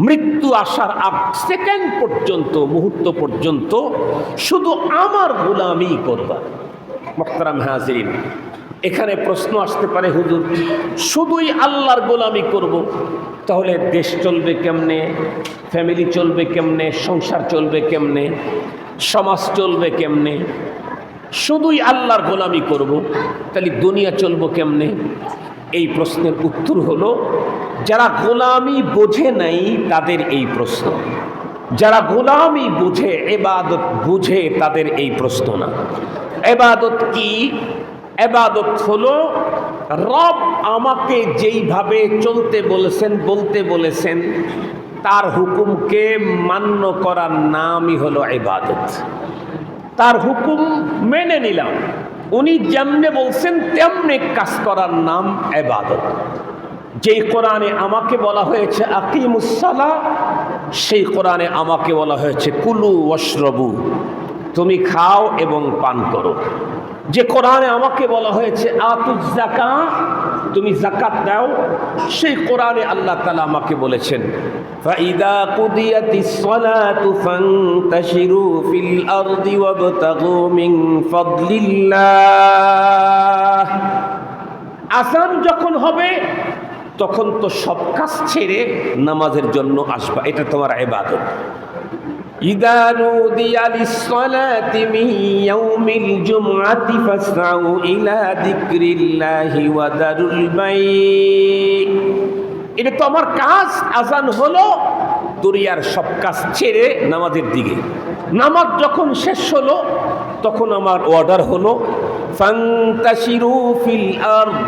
মৃত্যু আসার আগ সেকেন্ড পর্যন্ত, মুহূর্ত পর্যন্ত শুধু আমার গোলামি করবা। মুহতারাম হাজিরিন, এখানে প্রশ্ন আসতে পারে, হুজুর শুধুই আল্লাহর গোলামি করব, তাহলে দেশ চলবে কেমনে, ফ্যামিলি চলবে কেমনে, সংসার চলবে কেমনে, সমাজ চলবে কেমনে? শুধুই আল্লাহর গোলামি করব, তাহলে দুনিয়া চলবো কেমনে? এই প্রশ্নের উত্তর হলো, যারা গোলামি বোঝে নাই তাদের এই প্রশ্ন, যারা গোলামি বুঝে, ইবাদত বুঝে, তাদের এই প্রশ্ন না। ইবাদত কি? ইবাদত হলো রব আমাকে যেইভাবে চলতে বলেছেন, বলতে বলেছেন, তার হুকুমকে মান্য করার নামই হলো ইবাদত। তার হুকুম মেনে নিলাম, উনি যেমনে বলছেন তেমনি কাজ করার নাম ইবাদত। যেই কোরআনে আমাকে বলা হয়েছে আকিমুস সালাহ, সেই কোরআনে আমাকে বলা হয়েছে কুলু ওয়াশরাবু, তুমি খাও এবং পান করো। যে কোরআনে আমাকে বলা হয়েছে আতুজ যাকাত, তুমি যাকাত দাও, সেই কোরআনে আল্লাহ তাআলা আমাকে বলেছেন ফাইদা কুদিয়াতিস সালাতু ফান্তাশিরু ফিল আরদি ওয়াবতাগু মিন ফাদলিল্লাহ। আযান যখন হবে তখন তো সব কাজ ছেড়ে নামাজের জন্য আসবা, এটা তোমার ইবাদত। ইযা নুদিয়া লিস-সালাতি মিন ইয়াউমিল জুমআতি ফাসআউ ইলা যিকরিল্লাহি ওয়া দারুল বাই', এটা তো আমার কাজ। আযান হলো, দুনিয়ার সব কাজ ছেড়ে নামাজের দিকে। নামাজ যখন শেষ হলো তখন আমার অর্ডার হলো ফান্তাশিরু ফিল আরদ,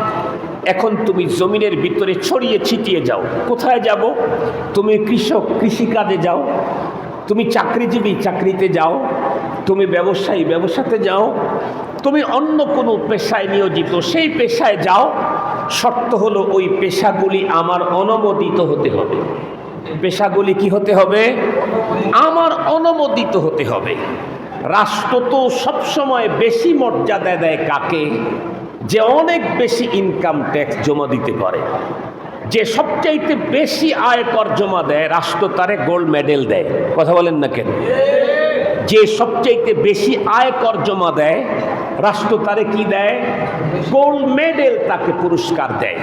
এখন তুমি জমিনের ভিতরে ছড়িয়ে ছিটিয়ে যাও। কোথায় যাব? তুমি কৃষক, কৃষিকাজে যাও। তুমি চাকরিজীবী, চাকরিতে যাও। তুমি ব্যবসায়ী, ব্যবসাতে যাও। তুমি অন্য কোনো পেশায় নিয়োজিত, সেই পেশায় যাও। শর্ত হলো ওই পেশাগুলি আমার অনুমোদিত হতে হবে। পেশাগুলি কি হতে হবে? আমার অনুমোদিত হতে হবে। রাষ্ট্র তো সবসময় বেশি মর্যাদা দেয় কাকে? যে অনেক বেশি ইনকাম ট্যাক্স জমা দিতে পারে। যে সবচাইতে বেশি আয়কর জমা দেয়, রাষ্ট্র তারে গোল্ড মেডেল দেয়। কথা বলেন না কেন? যে সবচাইতে বেশি আয়কর জমা দেয়, রাষ্ট্র তারে কি দেয়? গোল্ড মেডেল, তাকে পুরস্কার দেয়।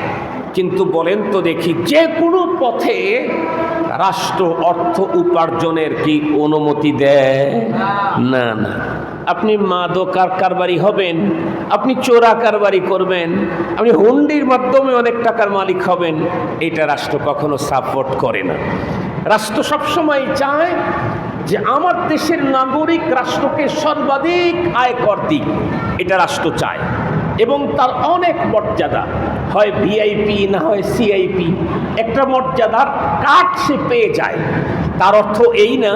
কিন্তু বলেন তো দেখি, যে কোনো পথে রাষ্ট্র অর্থ উপার্জনের কি অনুমতি দেয়? না, না। আপনি মাদক কারবারি হবেন, আপনি চোরা কারবারি করবেন, আপনি হুন্ডির মাধ্যমে অনেক টাকার মালিক হবেন, এটা রাষ্ট্র কখনো সাপোর্ট করে না। রাষ্ট্র সবসময় চায় যে আমার দেশের নাগরিক রাষ্ট্রকে সর্বাধিক আয়কর দিক, এটা রাষ্ট্র চায়। এবং তার অনেক মর্যাদা, হয় ভিআইপি না হয় সিআইপি, একটা মর্যাদার কার্ড সে পেয়ে যায়। তার অর্থ এই না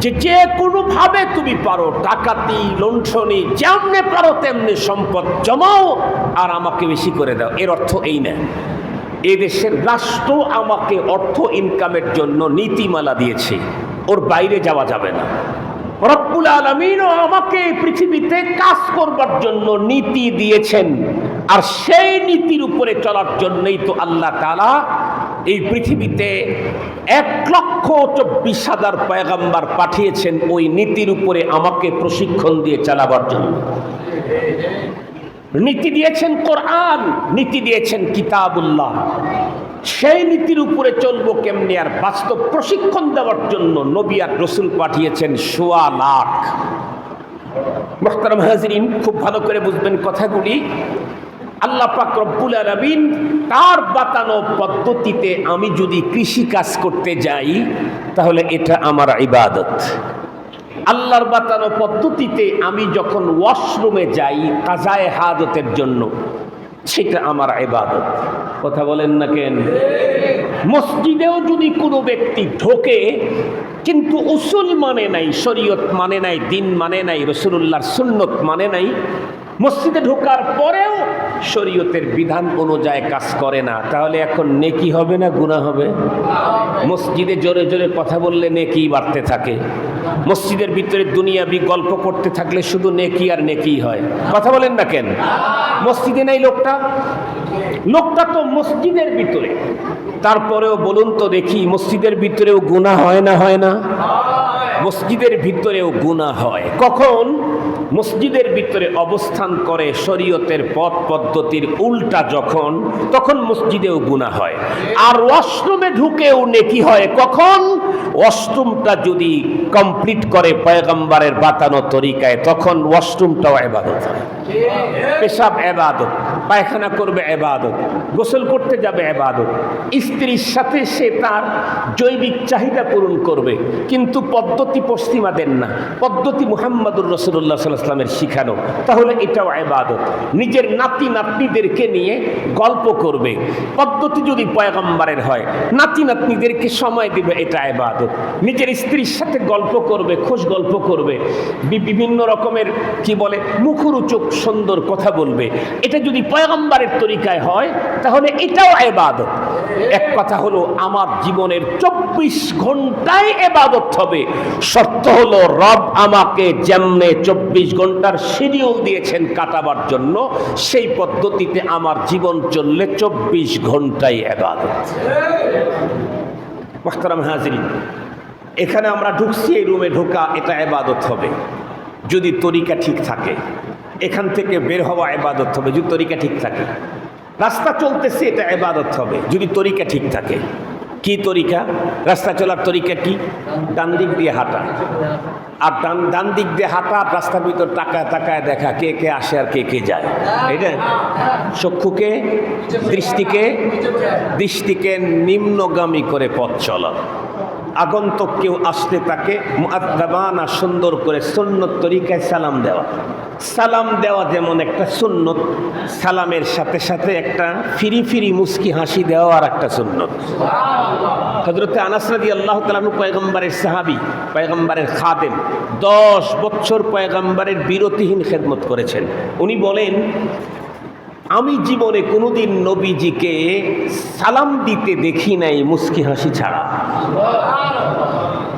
যে যে কোনোভাবে তুমি পারো ডাকাতি, লুণ্ঠনি, যেমনে পারো তেমনি সম্পদ জমাও আর আমাকে বেশি করে দাও, এর অর্থ এই না। এদেশের রাষ্ট্র আমাকে অর্থ ইনকামের জন্য নীতিমালা দিয়েছে, ওর বাইরে যাওয়া যাবে না। রব্বুল আলামিনও আমাকে পৃথিবীতে কাজ করবার জন্য নীতি দিয়েছেন, আর সেই নীতির উপরে চলার জন্যই তো আল্লাহ তাআলা এই পৃথিবীতে 1,24,000 পয়গম্বর পাঠিয়েছেন, ওই নীতির উপরে আমাকে প্রশিক্ষণ দিয়ে চালাবার জন্য। নীতি দিয়েছেন কোরআন, নীতি দিয়েছেন কিতাবুল্লাহ। সেই নীতির উপরে চলবো কেমনি, আর বাস্তব প্রশিক্ষণ দেওয়ার জন্য নবী আর রাসূল পাঠিয়েছেন 1.25 লাখ। মুহতারাম হাজিরিন, খুব ভালো করে বুঝবেন কথাগুলি। আল্লাহ পাক রব্বুল আলামিন তার বাতানো পদ্ধতিতে আমি যদি কৃষি কাজ করতে যাই, তাহলে এটা আমার ইবাদত। আল্লাহর বাতানো পদ্ধতিতে আমি যখন ওয়াশরুমে যাই কাজায়ে হাজতের জন্য, সেটা আমার ইবাদত। কথা বলেন না কেন? মসজিদেও যদি কোনো ব্যক্তি ঢোকে কিন্তু উসুল মানে নাই, শরীয়ত মানে নাই, দিন মানে নাই, রাসূলুল্লাহর সুন্নত মানে নাই, মসজিদে ঢোকার পরেও শরীয়তের বিধান অনুযায়ী কাজ করে না, তাহলে এখন নেকি হবে না গুনাহ হবে? মসজিদে জোরে জোরে কথা বললে নেকি বাড়তে থাকে, মসজিদের ভিতরে দুনিয়াবি গল্প করতে থাকলে শুধু নেকি আর নেকি হয়। কথা বলেন না কেন? মসজিদে নাই লোকটা, লোকটা তো মসজিদের ভিতরে তারপরেও বলুন তো দেখি, মসজিদের ভিতরেও গুনাহ হয় না? হয় না? মসজিদের ভিতরেও গুনাহ হয়। কখন? মসজিদের ভিতরে অবস্থান করে শরীয়তের পথ পদ্ধতির উল্টা যখন, তখন মসজিদেও গুনাহ হয়। আর ওয়াশরুমে ঢুকেও নেকি হয় কখন? ওয়াশরুমটা যদি কমপ্লিট করে পয়গম্বরের বাতানো তরিকায়, তখন ওয়াশরুমটাও ইবাদত হয়। পেশাব ইবাদত, পায়খানা করবে ইবাদত, গোসল করতে যাবে ইবাদত, স্ত্রীর সাথে সে তার জৈবিক চাহিদা পূরণ করবে, কিন্তু পদ্ধতি পশ্চিমাদের না, পদ্ধতি মুহাম্মদুর রাসূলুল্লাহ সাল্লাল্লাহু আলাইহি ওয়াসাল্লামের শিখানো, তাহলে এটাও ইবাদত। নিজের নাতি নাতনিদেরকে নিয়ে গল্প করবে, পদ্ধতি যদি পয়গম্বরের হয়, নাতি নাতনিদেরকে সময় দিবে, এটা ইবাদত। নিজের স্ত্রীর সাথে গল্প করবে, খোশ গল্প করবে, বিভিন্ন রকমের কি বলে মুখরোচক সুন্দর কথা বলবে, এটা যদি পয়গম্বরের তরিকায় হয়, তাহলে এটাও ইবাদত। এক কথা হলো, আমার জীবনের 24 ঘন্টায় ইবাদত হবে। শর্ত হলো রব আমাকে যেমনে 24 ঘন্টার শিডিউল দিয়েছেন কাটাবার জন্য, সেই পদ্ধতিতে আমার জীবন চললে 24 ঘন্টায় ইবাদত। মুহতারাম হাজিরিন, এখানে আমরা ঢুকছি, এই রুমে ঢোকা এটা ইবাদত হবে যদি তরিকা ঠিক থাকে। এখান থেকে বের হওয়া ইবাদত হবে যদি তরিকা ঠিক থাকে। রাস্তা চলতেছে, এটা ইবাদত হবে যদি তরিকা ঠিক থাকে। কি তরিকা? রাস্তা চলার তরিকা কি? ডান দিক দিয়ে হাঁটা, আর ডান দিক দিয়ে হাঁটা, রাস্তার ভিতর তাকায় তাকায় দেখা কে কে আসে আর কে কে যায়। এটা চক্ষুকে দৃষ্টিকে নিম্নগামী করে পথ চলা। আগন্তুক কেউ আসলে তাকে মুআদ্দাবানা সুন্দর করে সুন্নত তরিকায় সালাম দেওয়া। সালাম দেওয়া যেমন একটা সুন্নত, সালামের সাথে সাথে একটা ফিরি ফিরি মুস্কি হাসি দেওয়া আর একটা সুন্নত। হযরত আনাস রাদিয়াল্লাহু তাআলা আনহু পয়গম্বরের সাহাবী, পয়গম্বরের খাদেম, 10 বছর পয়গম্বরের বিরতিহীন খেদমত করেছেন। উনি বলেন, আমি জীবনে কোনোদিন নবীজিকে সালাম দিতে দেখি নাই মুস্কি হাসি ছাড়া।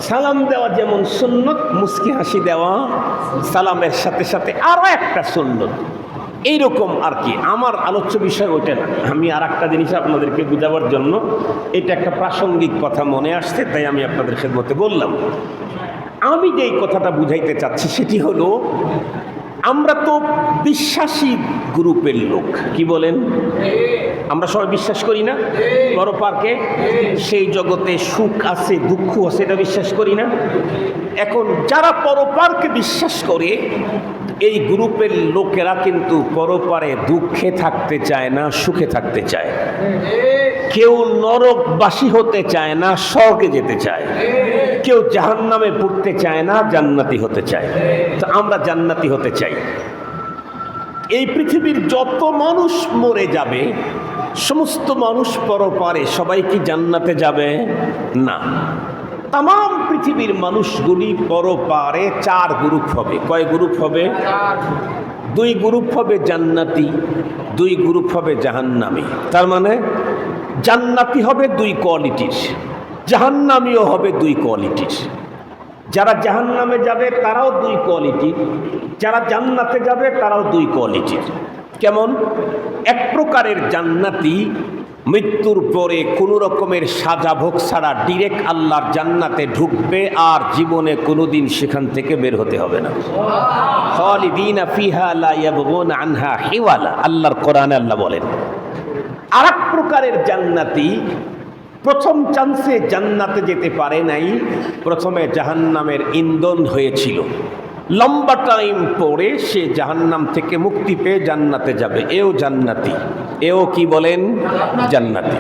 সালাম দেওয়া যেমন সুন্নত, মুস্কি হাসি দেওয়া সালামের সাথে সাথে আরো একটা সুন্নত। এইরকম আর কি। আমার আলোচ্য বিষয় ওইটা না, আমি আর একটা জিনিস আপনাদেরকে বুঝাবার জন্য, এটা একটা প্রাসঙ্গিক কথা মনে আসছে, তাই আমি আপনাদের খেদমতে বললাম। আমি যেই কথাটা বুঝাইতে চাচ্ছি সেটি হলো, আমরা তো বিশ্বাসী গ্রুপের লোক। কি বলেন? আমরা সবাই বিশ্বাস করি না পরপারকে? সেই জগতে সুখ আছে, দুঃখ আছে, এটা বিশ্বাস করি না? এখন যারা পরপারকে বিশ্বাস করে, এই গ্রুপের লোকেরা কিন্তু পরপারে দুঃখে থাকতে চায় না, সুখে থাকতে চায়। কেউ নরকবাসী হতে চায় না, স্বর্গে যেতে চায়। কেউ জাহান্নামে পড়তে চায় না, জান্নাতি হতে চায়। তো আমরা জান্নাতি হতে চাই। এই পৃথিবীর যত মানুষ মরে যাবে, সমস্ত মানুষ পরপারে, সবাই কি জান্নাতে যাবে? না। তাম পৃথিবীর মানুষগুলি পরপারে 4 গ্রুপ হবে। কয় গ্রুপ হবে? 2 গ্রুপ হবে জান্নাতি, 2 গ্রুপ হবে জাহান্নামী। তার মানে জান্নাতি হবে 2 কোয়ালিটির, জাহান্নামীও হবে 2 কোয়ালিটির। যারা জাহান্নামে যাবে তারাও 2 কোয়ালিটির, যারা জান্নাতে যাবে তারাও 2 কোয়ালিটির। কেমন? এক প্রকারের জান্নাতি মৃত্যুর পরে কোনো রকমের সাজা ভোগ ছাড়া ডিরেক্ট আল্লাহর জান্নাতে ঢুকবে, আর জীবনে কোনোদিন সেখান থেকে বের হতে হবে না। খালিদিনা ফিহা লা ইয়াবগুনা আনহা হিওয়ালা, আল্লাহর কোরআনে আল্লাহ বলেন। আর এক প্রকারের জান্নাতি প্রথম চান্সে জান্নাতে যেতে পারে নাই, প্রথমে জাহান্নামের ইন্ধন হয়েছিল। লম্বা টাইম পরে সে জাহান্নাম থেকে মুক্তি পেয়ে জান্নাতে যাবে, এও জান্নাতি। এও কি বলেন? জান্নাতি।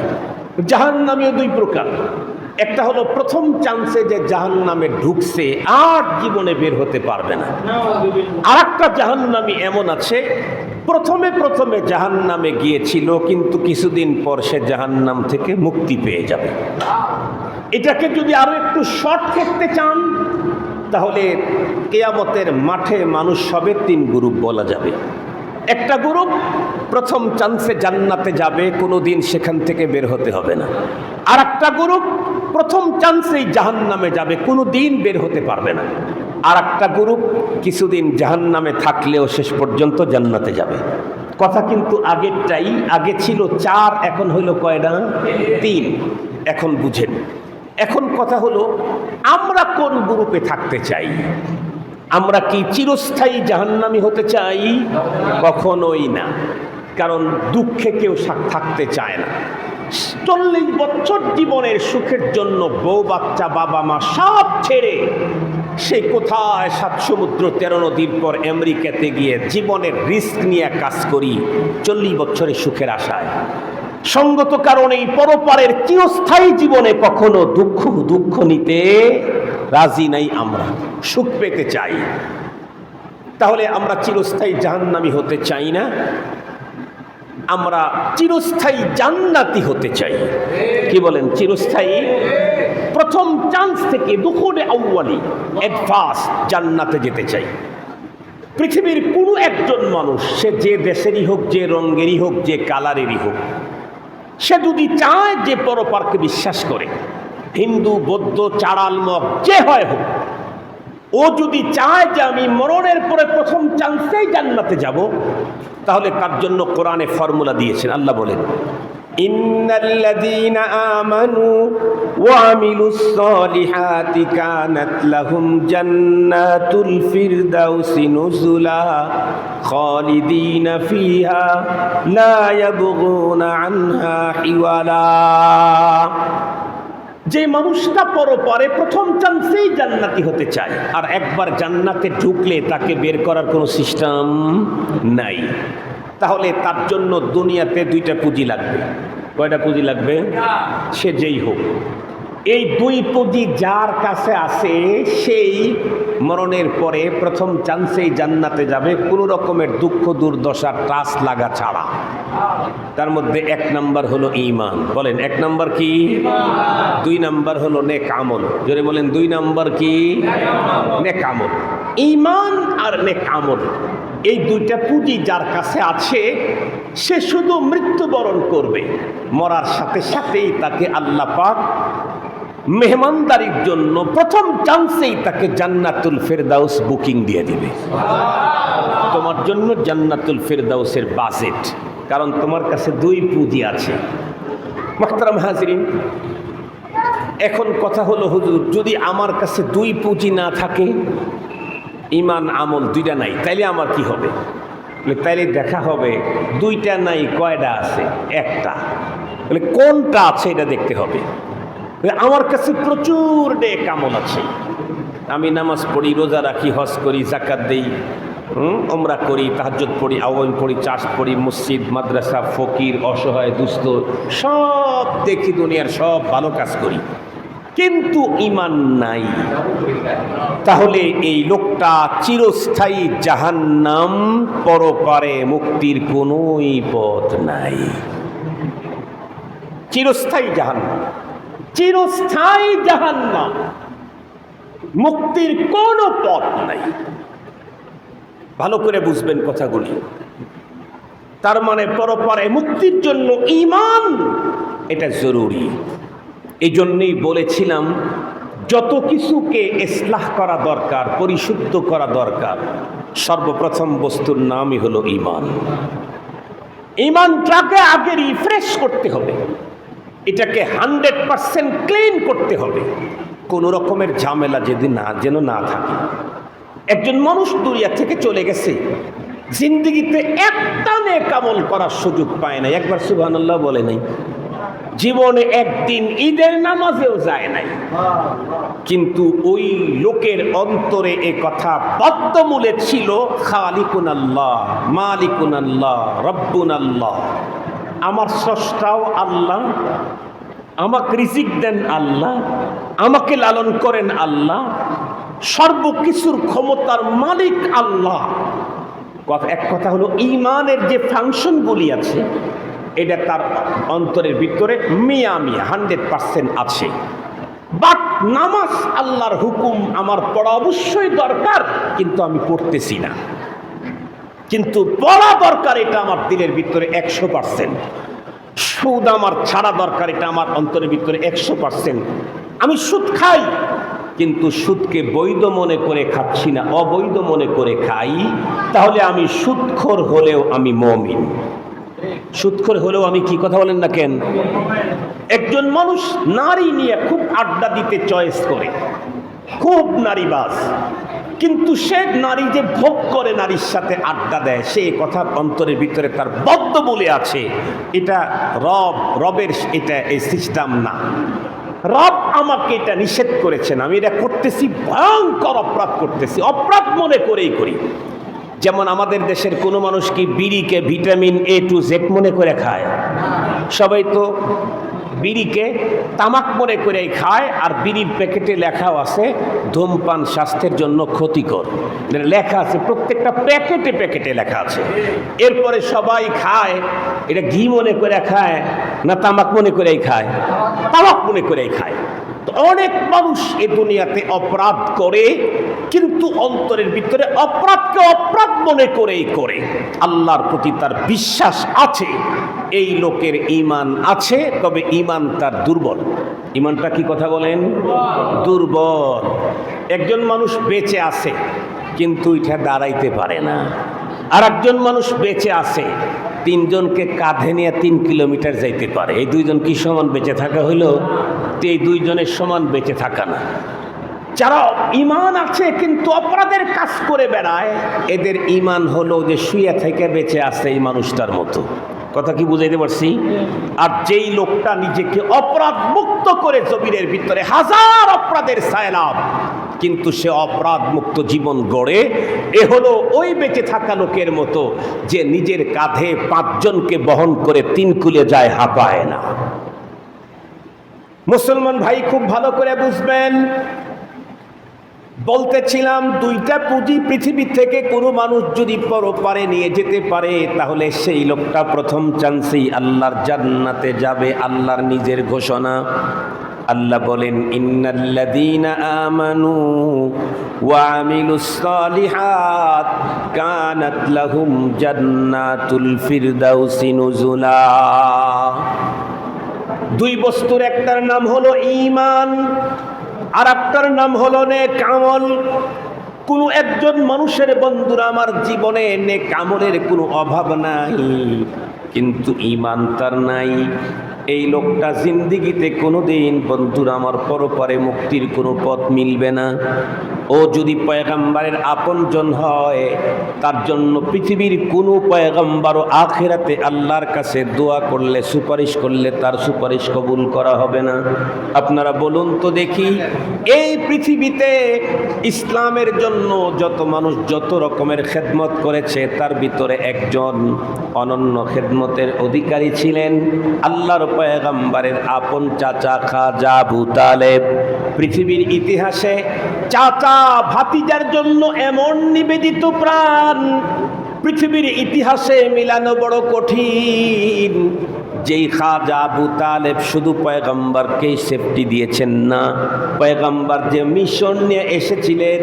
জাহান্নামীও 2 প্রকার। একটা হলো প্রথম চান্সে যে জাহান্নামে ঢুকছে আর জীবনে বের হতে পারবে না। আর একটা জাহান্নামী এমন আছে, প্রথমে জাহান্নামে গিয়েছিল, কিন্তু কিছুদিন পর সে জাহান্নাম থেকে মুক্তি পেয়ে যাবে। এটাকে যদি আরো একটু শর্ট করতে চান, তাহলে কিয়ামতের মাঠে মানুষ হবে 3 গ্রুপ বলা যাবে। একটা গ্রুপ প্রথম চান্সে জান্নাতে যাবে, কোনোদিন সেখান থেকে বের হতে হবে না। আর একটা গ্রুপ প্রথম চান্সেই জাহান্নামে যাবে, কোনোদিন বের হতে পারবে না। আর একটা গ্রুপ কিছুদিন জাহান্নামে থাকলেও শেষ পর্যন্ত জান্নাতে যাবে। কথা কিন্তু আগেরটাই, আগে ছিল 4, এখন হইল কয়টা? 3। এখন বুঝেন, এখন কথা হলো আমরা কোন গ্রুপে থাকতে চাই? আমরা কি চিরস্থায়ী জাহান্নামী হতে চাই? কখনোই না, কারণ দুঃখে কেউ থাকতে চায় না। 40 বছর জীবনের সুখের জন্য বউ বাচ্চা বাবা মা সব ছেড়ে সে কোথায় 7 সমুদ্র 13 নদীর পর আমেরিকাতে গিয়ে জীবনের রিস্ক নিয়ে কাজ করি 40 বছরের সুখের আশায়। সঙ্গত কারণে এই পরপারের চিরস্থায়ী জীবনে কখনো দুঃখ নিতে রাজি নাই, আমরা সুখ পেতে চাই। তাহলে আমরা চিরস্থায়ী জাহান্নামী হতে চাই না, আমরা চিরস্থায়ী জান্নাতি হতে চাই। কি বলেন? চিরস্থায়ী প্রথম চান্স থেকে দুখুলে আউয়ালি অ্যাডভান্স জান্নাতে যেতে চাই। পৃথিবীর কোনো একজন মানুষ, সে যে দেশেরই হোক, যে রঙেরই হোক, যে কালারেরই হোক, সে যদি চায় যে পরপারকে বিশ্বাস করে, হিন্দু বৌদ্ধ চাড়াল মগ যে হয় হোক, ও যদি চায় যে আমি মরণের পরে প্রথম চান্সেই জান্নাতে যাব, তাহলে তার জন্য কোরআনে ফর্মুলা দিয়েছেন। আল্লাহ বলেন, ইন্নাল্লাযীনা আমানু ওয়া আমিলুস সলিহাতি কানাত লাহুম জান্নাতুল ফিরদাউসি নুজুলা খালিদিনা ফিহা লা ইয়াবগুনা আনহা হিওয়ালা। যে মানুষটা পরপারে প্রথম চান্সেই জান্নাতি হতে চায়, আর একবার জান্নাতে ঢুকলে তাকে বের করার কোনো সিস্টেম নাই, তাহলে তার জন্য দুনিয়াতে 2টা পুঁজি লাগবে। কয়টা পুঁজি লাগবে? সে যেই হোক, এই 2 পুঁজি যার কাছে আছে সেই মরণের পরে প্রথম চান্সেই জান্নাতে যাবে, কোনো রকমের দুঃখ দুর্দশা টাচ লাগা ছাড়া। তার মধ্যে 1 নাম্বার হলো ঈমান। বলেন 1 নাম্বার কি? 2 নাম্বার হলো নেক আমল। জোরে বলেন 2 নাম্বার কি? নেক আমল। ঈমান আর নেক আমল, এই 2টা পুঁজি যার কাছে আছে, সে শুধু মৃত্যুবরণ করবে, মরার সাথে সাথেই তাকে আল্লাহ পাক মেহমানদারির জন্য প্রথম চান্সেই তাকে জান্নাতুল ফেরদাউস বুকিং দিয়ে দিবে। তোমার জন্য জান্নাতুল ফেরদাউসের বাজেট, কারণ তোমার কাছে 2 পুঁজি আছে। মুহতারাম হাজিরিন, এখন কথা হলো, হুজুর যদি আমার কাছে 2 পুঁজি না থাকে, ঈমান আমল 2টা নাই, তাইলে আমার কি হবে? তাইলে দেখা হবে 2টা নাই, কয়টা আছে? 1টা। বলে কোনটা আছে এটা দেখতে হবে। আমার কাছে প্রচুর নেক আমল আছে, আমি নামাজ পড়ি, রোজা রাখি, হজ করি, যাকাত দেই, উমরা করি, তাহাজ্জুদ পড়ি, আওয়াম পড়ি, চাষ পড়ি, মসজিদ মাদ্রাসা, ফকির, অসহায়, দুস্থ সব দেখি, দুনিয়ার সব ভালো কাজ করি, কিন্তু ঈমান নাই। তাহলে এই লোকটা চিরস্থায়ী জাহান্নাম, পরপারে মুক্তির কোনোই পথ নাই। চিরস্থায়ী জাহান্নাম, চিরস্থায়ী জাহান্নাম, মুক্তির কোনো পথ নাই। ভালো করে বুঝবেন কথাগুলি। তার মানে পরপারে মুক্তির জন্য ঈমান এটা জরুরি। এই জন্যই বলেছিলাম, যত কিছুকে ইসলাহ করা দরকার, পরিশুদ্ধ করা দরকার, সর্বপ্রথম বস্তুর নামই হলো ঈমান। ঈমানটাকে আগে রিফ্রেশ করতে হবে, এটাকে 100% ক্লিন করতে হবে, কোনো রকমের ঝামেলা যেন না থাকে। একজন মানুষ দুনিয়া থেকে চলে গেছে, জিন্দেগিতে একটা নেক আমল করার সুযোগ পায় নাই, একবার সুবহানাল্লাহ বলে নাই। জীবনে একদিন ঈদের নামাজেও যায় নাই, কিন্তু ওই লোকের অন্তরে এ কথা বদ্ধমূলে ছিল, খালিকুন আল্লাহ, মালিকুন আল্লাহ, রব্বুন আল্লাহ, আমার স্রষ্টাও আল্লাহ, আমাকে রিজিক দেন আল্লাহ, আমাকে লালন করেন আল্লাহ, সর্বকিছুর ক্ষমতার মালিক আল্লাহ। এক কথা হলো, ঈমানের যে ফাংশনগুলি আছে এটা তার অন্তরের ভিতরে মিয়া 100% আছে। বাট নামাজ আল্লাহর হুকুম, আমার পড়া অবশ্যই দরকার, কিন্তু আমি পড়তেছি না, কিন্তু পড়া দরকার, এটা আমার দিলের ভিতরে 100%। সুদ আমার ছাড়া দরকার, এটা আমার অন্তরের ভিতরে 100%। আমি সুদ খাই, কিন্তু সুদকে বৈধ মনে করে খাচ্ছি না, অবৈধ মনে করে খাই, তাহলে আমি সুদখোর হলেও আমি মুমিন। সুদখোর হলেও আমি কি, কথা বলেন না কেন? একজন মানুষ নারী নিয়ে খুব আড্ডা দিতে চয়েস করে, খুব নারীবাজ, কিন্তু সে নারী যে ভোগ করে নারীর সাথে আড্ডা দেয়, সে কথা অন্তরের ভিতরে তার বদ্ধ বলে আছে। এটা রবের এটা এই সিস্টেম না। রব আমাকে এটা নিষেধ করেছেন, আমি এটা করতেছি, ভয়ঙ্কর অপরাধ করতেছি, অপরাধ মনে করেই করি। যেমন আমাদের দেশের কোনো মানুষ কি বিড়িকে ভিটামিন A to Z মনে করে খায়? সবাই তো বিড়িকে তামাক মনে করে খায়, আর বিড়ির প্যাকেটে লেখাও আছে ধূমপান স্বাস্থ্যের জন্য ক্ষতিকর, লেখা আছে, প্রত্যেকটা প্যাকেটে প্যাকেটে লেখা আছে। এরপরে সবাই খায়, এটা ঘি মনে করে খায় না তামাক মনে করেই খায়? তামাক মনে করেই খায়। তো অনেক মানুষ এ দুনিয়াতে অপরাধ করে, কিন্তু অন্তরের ভিতরে অপরাধকে অপরাধ মনে করেই করে। আল্লাহর প্রতি তার বিশ্বাস আছে, এই লোকের ঈমান আছে, তবে ঈমান তার দুর্বল। ঈমানটা কি, কথা বলেন? দুর্বল। একজন মানুষ বেঁচে আছে কিন্তু এটা দাঁড়াইতে পারে না, আর একজন মানুষ বেঁচে আছে তিনজনকে কাঁধে নিয়ে 3 কিলোমিটার যাইতে পারে। এই দুইজন কি সমান বেঁচে থাকা হইল? এই দুইজনের সমান বেঁচে থাকা না। যারা ঈমান আছে কিন্তু অপরাধের কাজ করে বেড়ায়, এদের ঈমান হলো যে শুয়ে থেকে বেঁচে আছে এই মানুষটার মতো। কথা কি বুঝাইতে পারছি? আর যেই লোকটা নিজেকে অপরাধ মুক্ত করে জমিনের ভিতরে হাজার অপরাধের সায়লাব, কিন্তু সে অপরাধ মুক্ত জীবন গড়ে, এ হলো ওই বেঁচে থাকা লোকের মতো যে নিজের কাঁধে 5 জনকে বহন করে 3 কুলে যায়, হাঁপায় না। মুসলমান ভাই খুব ভালো করে বুঝবেন। বলতেছিলাম, 2টা পুঁজি পৃথিবী থেকে কোনো মানুষ যদি পরপারে নিয়ে যেতে পারে, তাহলে সেই লোকটা প্রথম চান্সেই আল্লাহর জান্নাতে যাবে। আল্লাহর নিজের ঘোষণা, আল্লাহ বলেন, ইন্নাল্লাযীনা আমানু ওয়া আমিলুস সালিহাত কানাত লাহুম জান্নাতুল ফিরদাউসি নুজুলা। 2 বস্তুর একটার নাম হলো ঈমান, আর একটার নাম হলো নেক আমল। কোনো একজন মানুষের, বন্ধুরা আমার, জীবনে নেক আমলের কোনো অভাব নাই, কিন্তু ঈমান তার নাই। এই লোকটা জিন্দিগিতে কোনোদিন, বন্ধুরা আমার, পরপারে মুক্তির কোনো পথ মিলবে না। ও যদি পয়গম্বরের আপনজন হয়, তার জন্য পৃথিবীর কোনো পয়গম্বরও আখিরাতে আল্লাহর কাছে দোয়া করলে, সুপারিশ করলে, তার সুপারিশ কবুল করা হবে না। আপনারা বলুন তো দেখি, এই পৃথিবীতে ইসলামের জন্য যত মানুষ যত রকমের খেদমত করেছে, তার ভিতরে একজন অনন্য খেদমতের অধিকারী ছিলেন আল্লাহর পয়গম্বরের আপন চাচা খাজা আবু তালেব। পৃথিবীর ইতিহাসে চাচা ভাতিজার জন্য এমন নিবেদিত প্রাণ পৃথিবীর ইতিহাসে মিলানো বড় কঠিন। যেই খাজা আবু তালেব শুধু পয়গম্বরকেই সেফটি দিয়েছেন না, পয়গম্বর যে মিশন নিয়ে এসেছিলেন,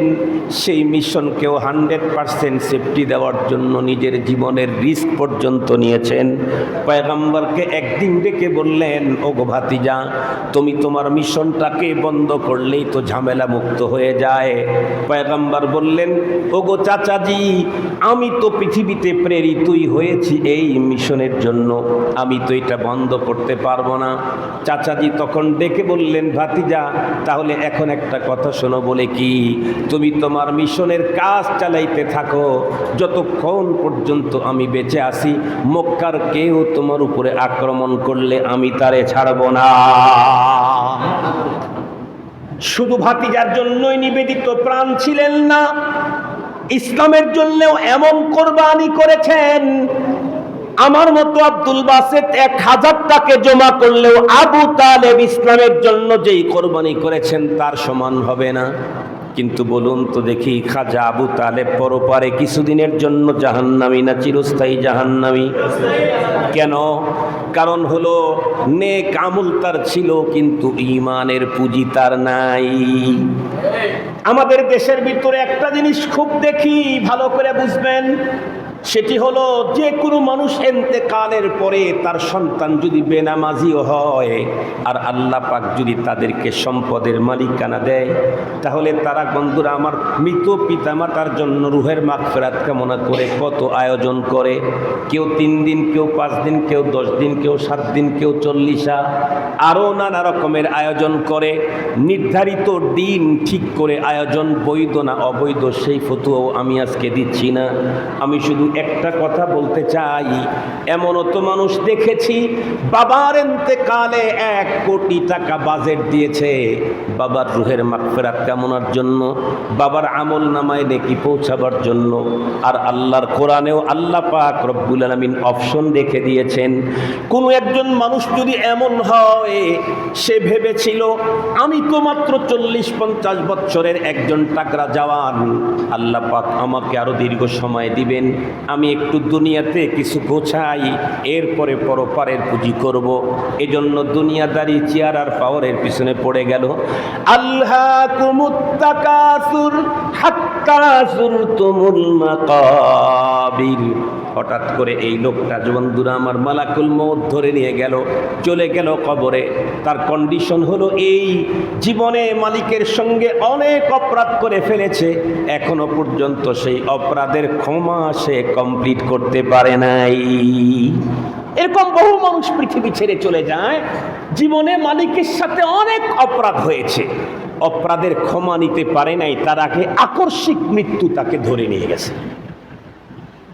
সেই মিশনকেও 100% সেফটি দেওয়ার জন্য নিজের জীবনের রিস্ক পর্যন্ত নিয়েছেন। পয়গম্বরকে একদিন ডেকে বললেন, ওগো ভাতিজা, তুমি তোমার মিশনটাকে বন্ধ করলেই তো ঝামেলা মুক্ত হয়ে যায়। পয়গম্বর বললেন, ওগো চাচাজি, আমি তো পৃথিবীতে প্রেরিতই হয়েছি এই মিশনের জন্য, আমি তো এটা বন্ধ করতে পারবো না। চাচাজি তখন ডেকে বললেন, ভাতিজা, তাহলে এখন একটা কথা শোনো, বলে কি, তুমি তোমার মিশনের কাজ চালাইতে থাকো, যতক্ষণ পর্যন্ত আমি বেঁচে আছি, মক্কার কেউ তোমার উপরে আক্রমণ করলে আমি তারে ছাড়ব না। শুধু ভাতিজার জন্যই নিবেদিত প্রাণ ছিলেন না, ইসলামের জন্যও এমন কোরবানি করেছেন। আমার মতো আব্দুল বাসেত 1000 টাকা জমা করলেও আবু তালেব ইসলামের জন্য যেই কোরবানি করেছেন তার সমান হবে না। কিন্তু বলুন তো দেখি, খাজা আবু তালেব পরপারে কিছুদিনের জন্য জাহান্নামী না চিরস্থায়ী জাহান্নামী? কেন? কারণ হলো নেক আমল তার ছিল, কিন্তু ঈমানের পুঁজি তার নাই। আমাদের দেশের ভিতরে একটা জিনিস খুব দেখি, ভালো করে বুঝবেন, সেটি হলো যে কোনো মানুষ ইন্তেকালের পরে তার সন্তান যদি বেনামাজিও হয় আর আল্লাহ পাক যদি তাদেরকে সম্পদের মালিকানা দেয়, তাহলে তারা বন্ধুরা আমার মৃত পিতামাতার জন্য রুহের মাগফিরাত কামনা করে কত আয়োজন করে। কেউ 3 দিন, কেউ 5 দিন, কেউ 10 দিন, কেউ 7 দিন, কেউ 40, আরও নানা রকমের আয়োজন করে। নির্ধারিত দিন ঠিক করে আয়োজন বৈধ না অবৈধ সেই ফতোয়াও আমি আজকে দিচ্ছি না। আমি শুধু একটা কথা বলতে চাই, এমনও তো মানুষ দেখেছি বাবার ইন্তেকালে 1 কোটি টাকা বাজেট দিয়েছে বাবার রুহের মাগফিরাত কামনার জন্য, বাবার আমল নামায় নেকি পৌঁছাবার জন্য। আর আল্লাহর কোরআনেও আল্লাহ পাক রব্বুল আলামিন অপশন রেখে দিয়েছেন, কোনো একজন মানুষ যদি এমন হয় সে ভেবেছিল আমি তো মাত্র 40-50 বছরের একজন টাকরা জওয়ান, আল্লাহ পাক আমাকে আরো দীর্ঘ সময় দিবেন, আমি একটু দুনিয়াতে কিছু গোছাই, এরপরে পরপারের পুঁজি করব। এজন্য দুনিয়াদারি চেয়ার আর পাওয়ারের পিছনে পড়ে গেল। আল্লাহকুমুত তাকাসুর হাত্তা যুরতুমুল মাকাবির। হঠাৎ করে এই লোকটা বন্ধুরা আমার মালাকুল মউত ধরে নিয়ে গেল, চলে গেল কবরে। তার কন্ডিশন হলো এই, জীবনে মালিকের সঙ্গে অনেক অপরাধ করে ফেলেছে, এখনো পর্যন্ত সেই অপরাধের ক্ষমা সে কমপ্লিট করতে পারে নাই। এরকম বহু মানুষ পৃথিবী ছেড়ে চলে যায়, জীবনে মালিকের সাথে অনেক অপরাধ হয়েছে, অপরাধের ক্ষমা নিতে পারে নাই, তার আগে আকস্মিক মৃত্যু তাকে ধরে নিয়ে গেছে।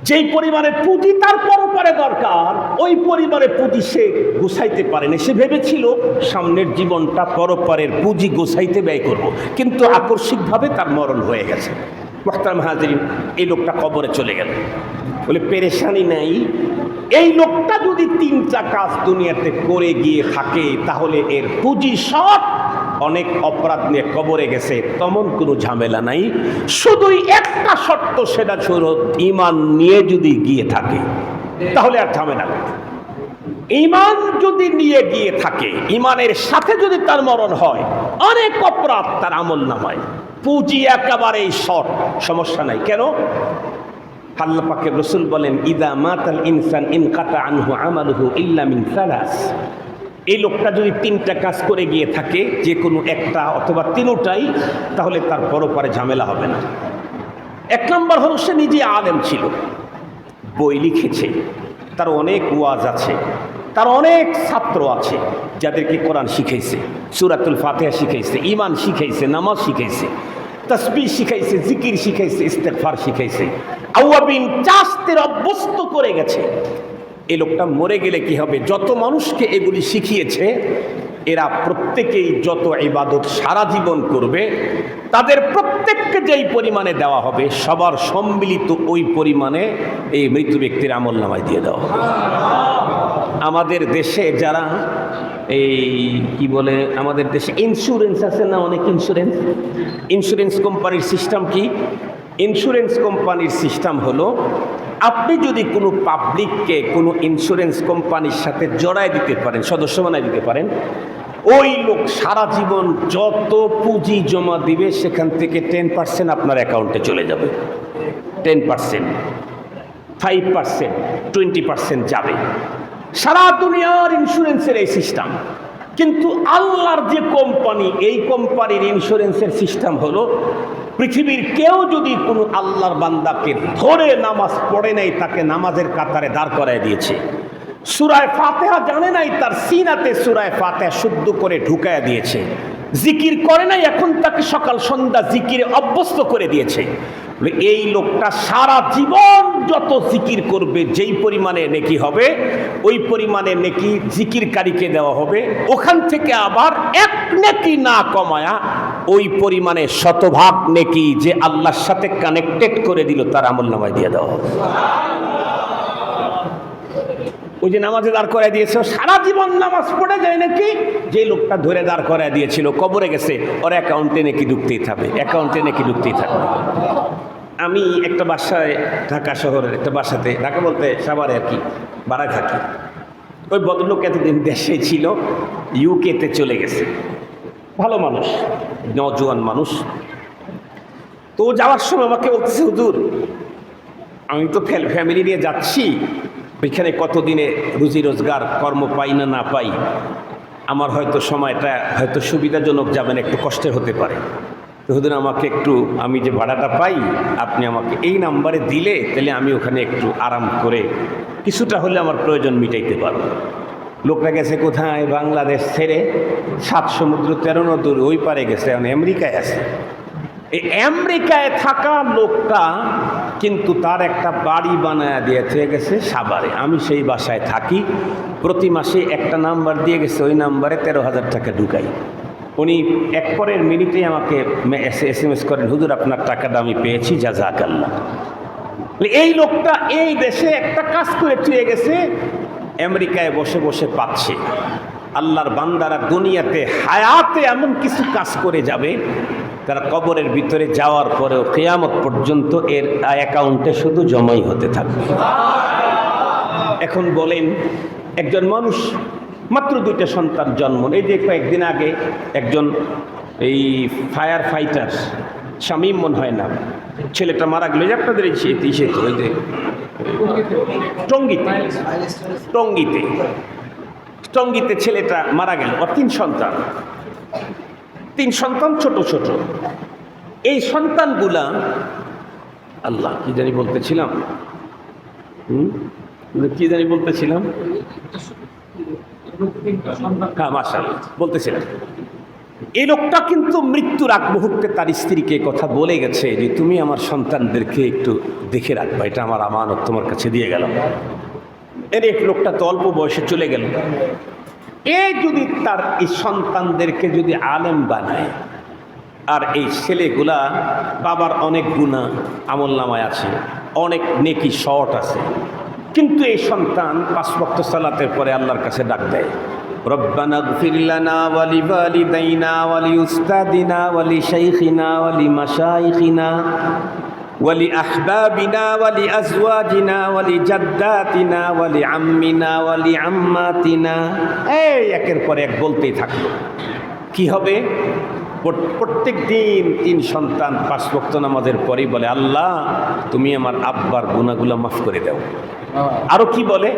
যেই পরিমাণে পুঁজি তার পরপারে দরকার, ওই পরিমাণে পুঁজি সে গোছাইতে পারেনি। সে ভেবেছিল সামনের জীবনটা পরপারের পুঁজি গোছাইতে ব্যয় করব, কিন্তু আকস্মিকভাবে তার মরণ হয়ে গেছে। মুহতারাম হাজিরিন, এই লোকটা কবরে চলে গেল। বলে পেরেশানি নাই, এই লোকটা যদি 3টা কাজ দুনিয়াতে করে গিয়ে থাকে তাহলে এর পুঁজি সব অনেক অপরাধ নিয়ে কবরে গেছে, তেমন কোনো ঝামেলা নাই। শুধুই একটা শর্ত, সেটা ছিল ঈমান নিয়ে যদি গিয়ে থাকে তাহলে আর ঝামেলা নেই। ঈমান যদি নিয়ে গিয়ে থাকে, ঈমানের সাথে যদি তার মরণ হয়, অনেক অপরাধ তার আমলনামায়, পুঁজি একেবারেই শর্ট, সমস্যা নাই। কেন? আল্লাহ পাকের রাসূল বলেন, ইদা মাতাল ইনসান ইনকাতা আনহু আমালুহু ইল্লা মিন সালাস। এই লোকটা যদি 3টা কাজ করে গিয়ে থাকে, যে কোনো একটা অথবা 3টাই, তাহলে তার পরপারে ঝামেলা হবে না। 1 নম্বর হলো সে নিজে আলেম ছিল, বই লিখেছে, তার অনেক ওয়াজ আছে, তার অনেক ছাত্র আছে যাদেরকে কোরআন শিখাইছে, সূরাতুল ফাতিহা শিখাইছে, ঈমান শিখাইছে, নামাজ শিখাইছে, তাসবিহ শিখাইছে, জিকির শিখাইছে, ইস্তেগফার শিখাইছে, আওয়াবিন চাস্তের অভ্যস্ত করে গেছে। এই লোকটা মরে গেলে কি হবে? যত মানুষকে এগুলি শিখিয়েছে, এরা প্রত্যেকেই যত ইবাদত সারা জীবন করবে, তাদের প্রত্যেককে যেই পরিমাণে দেওয়া হবে, সবার সম্মিলিত ওই পরিমাণে এই মৃত ব্যক্তির আমলনামায় দিয়ে দেওয়া হবে। আমাদের দেশে যারা এই কি বলে, আমাদের দেশে ইন্স্যুরেন্স আছে না, অনেক ইন্স্যুরেন্স কোম্পানির সিস্টেম কি? ইন্স্যুরেন্স কোম্পানির সিস্টেম হলো, আপনি যদি কোনো পাবলিককে কোনো ইন্স্যুরেন্স কোম্পানির সাথে জড়ায় দিতে পারেন, সদস্য বানায় দিতে পারেন, ওই লোক সারা জীবন যত পুঁজি জমা দিবে সেখান থেকে 10% আপনার অ্যাকাউন্টে চলে যাবে। 10%, 5%, 20% যাবে। সারা দুনিয়ার ইন্স্যুরেন্সের এই সিস্টেম। কিন্তু আল্লাহর যে কোম্পানি, এই কোম্পানির ইন্স্যুরেন্সের সিস্টেম হলো, পৃথিবীর কেউ যদি কোনো আল্লাহর বান্দাকে ধরে নামাজ পড়ে নাই, তাকে নামাজের কাতারে দাঁড় করায় দিয়েছে। সূরা ফাতিহা জানে নাই, তার সিনাতে সূরা ফাতিহা শুদ্ধ করে ঢুকায়া দিয়েছে। জিকির করে নাই, এখন তাকে সকাল সন্ধ্যা জিকিরে অভ্যস্ত করে দিয়েছে। এই লোকটা সারা জীবন যত জিকির করবে, যেই পরিমাণে নেকি হবে, ওই পরিমাণে নেকি জিকিরকারীকে দেওয়া হবে। ওখান থেকে আবার 1 নেকি না কমায়া ওই পরিমাণে শতভাগ নেকি যে আল্লাহর সাথে কানেক্টেড করে দিল, তার আমলনামায় দিয়ে দেওয়া হবে। ওই যে নামাজে দাঁড় করায় দিয়েছে, সারা জীবন নামাজ পড়ে যায় নাকি, যে লোকটা ধরে দাঁড় করায় দিয়েছিল কবরে গেছে, ওর অ্যাকাউন্টে নাকি ঢুকতেই থাকবে, অ্যাকাউন্টে নাকি ঢুকতেই থাকবে। আমি একটা বাসায়, ঢাকা শহরের একটা বাসাতে, ঢাকা বলতে সাভারে আর কি, ভাড়ায় থাকি। ওই ভদ্রলোক এতদিন দেশে ছিল, ইউকেতে চলে গেছে, ভালো মানুষ, নওজোয়ান মানুষ। তো যাওয়ার সময় আমাকে বলতেছে, হুজুর আমি তো ফ্যামিলি নিয়ে যাচ্ছি, ওইখানে কতদিনে রুজি রোজগার কর্ম পাই না না পাই, আমার হয়তো সময়টা হয়তো সুবিধাজনক যাবে না, একটু কষ্টের হতে পারে। তো হুজুর আমাকে একটু, আমি যে ভাড়াটা পাই আপনি আমাকে এই নাম্বারে দিলে তাহলে আমি ওখানে একটু আরাম করে কিছুটা হলে আমার প্রয়োজন মিটাইতে পারবো। লোকটা গেছে কোথায়? বাংলাদেশ ছেড়ে 7 সমুদ্র 13 নদীর ওই পারে গেছে, এখন আমেরিকায় আছে। এই আমেরিকায় থাকা লোকটা কিন্তু তার একটা বাড়ি বানায় দিয়েছে গেছে সাভারে। আমি সেই বাসায় থাকি, প্রতি মাসে একটা নাম্বার দিয়ে গেছে, ওই নাম্বারে 13,000 টাকা ঢুকাই। উনি এক পরের মিনিটেই আমাকে SMS করেন, হুজুর আপনার টাকাটা আমি পেয়েছি, জাযাকাল্লাহ। এই লোকটা এই দেশে একটা কাজ করে চুয়ে গেছে, আমেরিকায় বসে বসে পাচ্ছে। আল্লাহর বান্দারা দুনিয়াতে হায়াতে এমন কিছু কাজ করে যাবে, তারা কবরের ভিতরে যাওয়ার পরেও কিয়ামত পর্যন্ত এর অ্যাকাউন্টে শুধু জমাই হতে থাকবে। এখন বলেন, একজন মানুষ মাত্র 2টা সন্তান জন্ম, এই যে কয়েকদিন আগে একজন এই ফায়ার ফাইটার শামীম মনে হয় না, ছেলেটা মারা গেল, যে আপনাদের এই ওই যে টঙ্গীতে ছেলেটা মারা গেল। ওর 3 সন্তান ছোট ছোট। এই সন্তানগুলা, আল্লাহ কি জানি বলতেছিলাম, হ্যাঁ মাশাআল্লাহ বলতেছিলাম, এই লোকটা কিন্তু মৃত্যুর আগ মুহূর্তে তার স্ত্রীকে কথা বলে গেছে যে তুমি আমার সন্তানদেরকে একটু দেখে রাখবা, এটা আমার আমানত তোমার কাছে দিয়ে গেল। এর এক লোকটা তো অল্প বয়সে চলে গেল। যদি তার এই সন্তানদেরকে যদি আলেম বানায়, আর এই ছেলেগুলা বাবার অনেক গুনাহ আমলনামায় আছে, অনেক নেকি শর্ট আছে, কিন্তু এই সন্তান 5 ওয়াক্ত সালাতের পরে আল্লাহর কাছে ডাক দেয়, রব্বানা গফির লানা ওয়া লিওয়ালিদাইনা ওয়া লিউস্তাদিনা ওয়া লিশাইখিনা ওয়া লিমাশাইখিনা ওয়া লিআহবাবিনা ওয়া লিআজওয়াজিনা ওয়া লিজাদ্দাতিনা ওয়া লিআম্মিনা ওয়া লিআম্মাতিনা। এই একের পর এক বলতেই থাকলো। কি হবে? প্রত্যেক দিন 3 সন্তান 5 ওয়াক্ত নামাজের পরেই বলে, আল্লাহ তুমি আমার আব্বার গুনাহগুলো মাফ করে দাও। আরো কি বলে?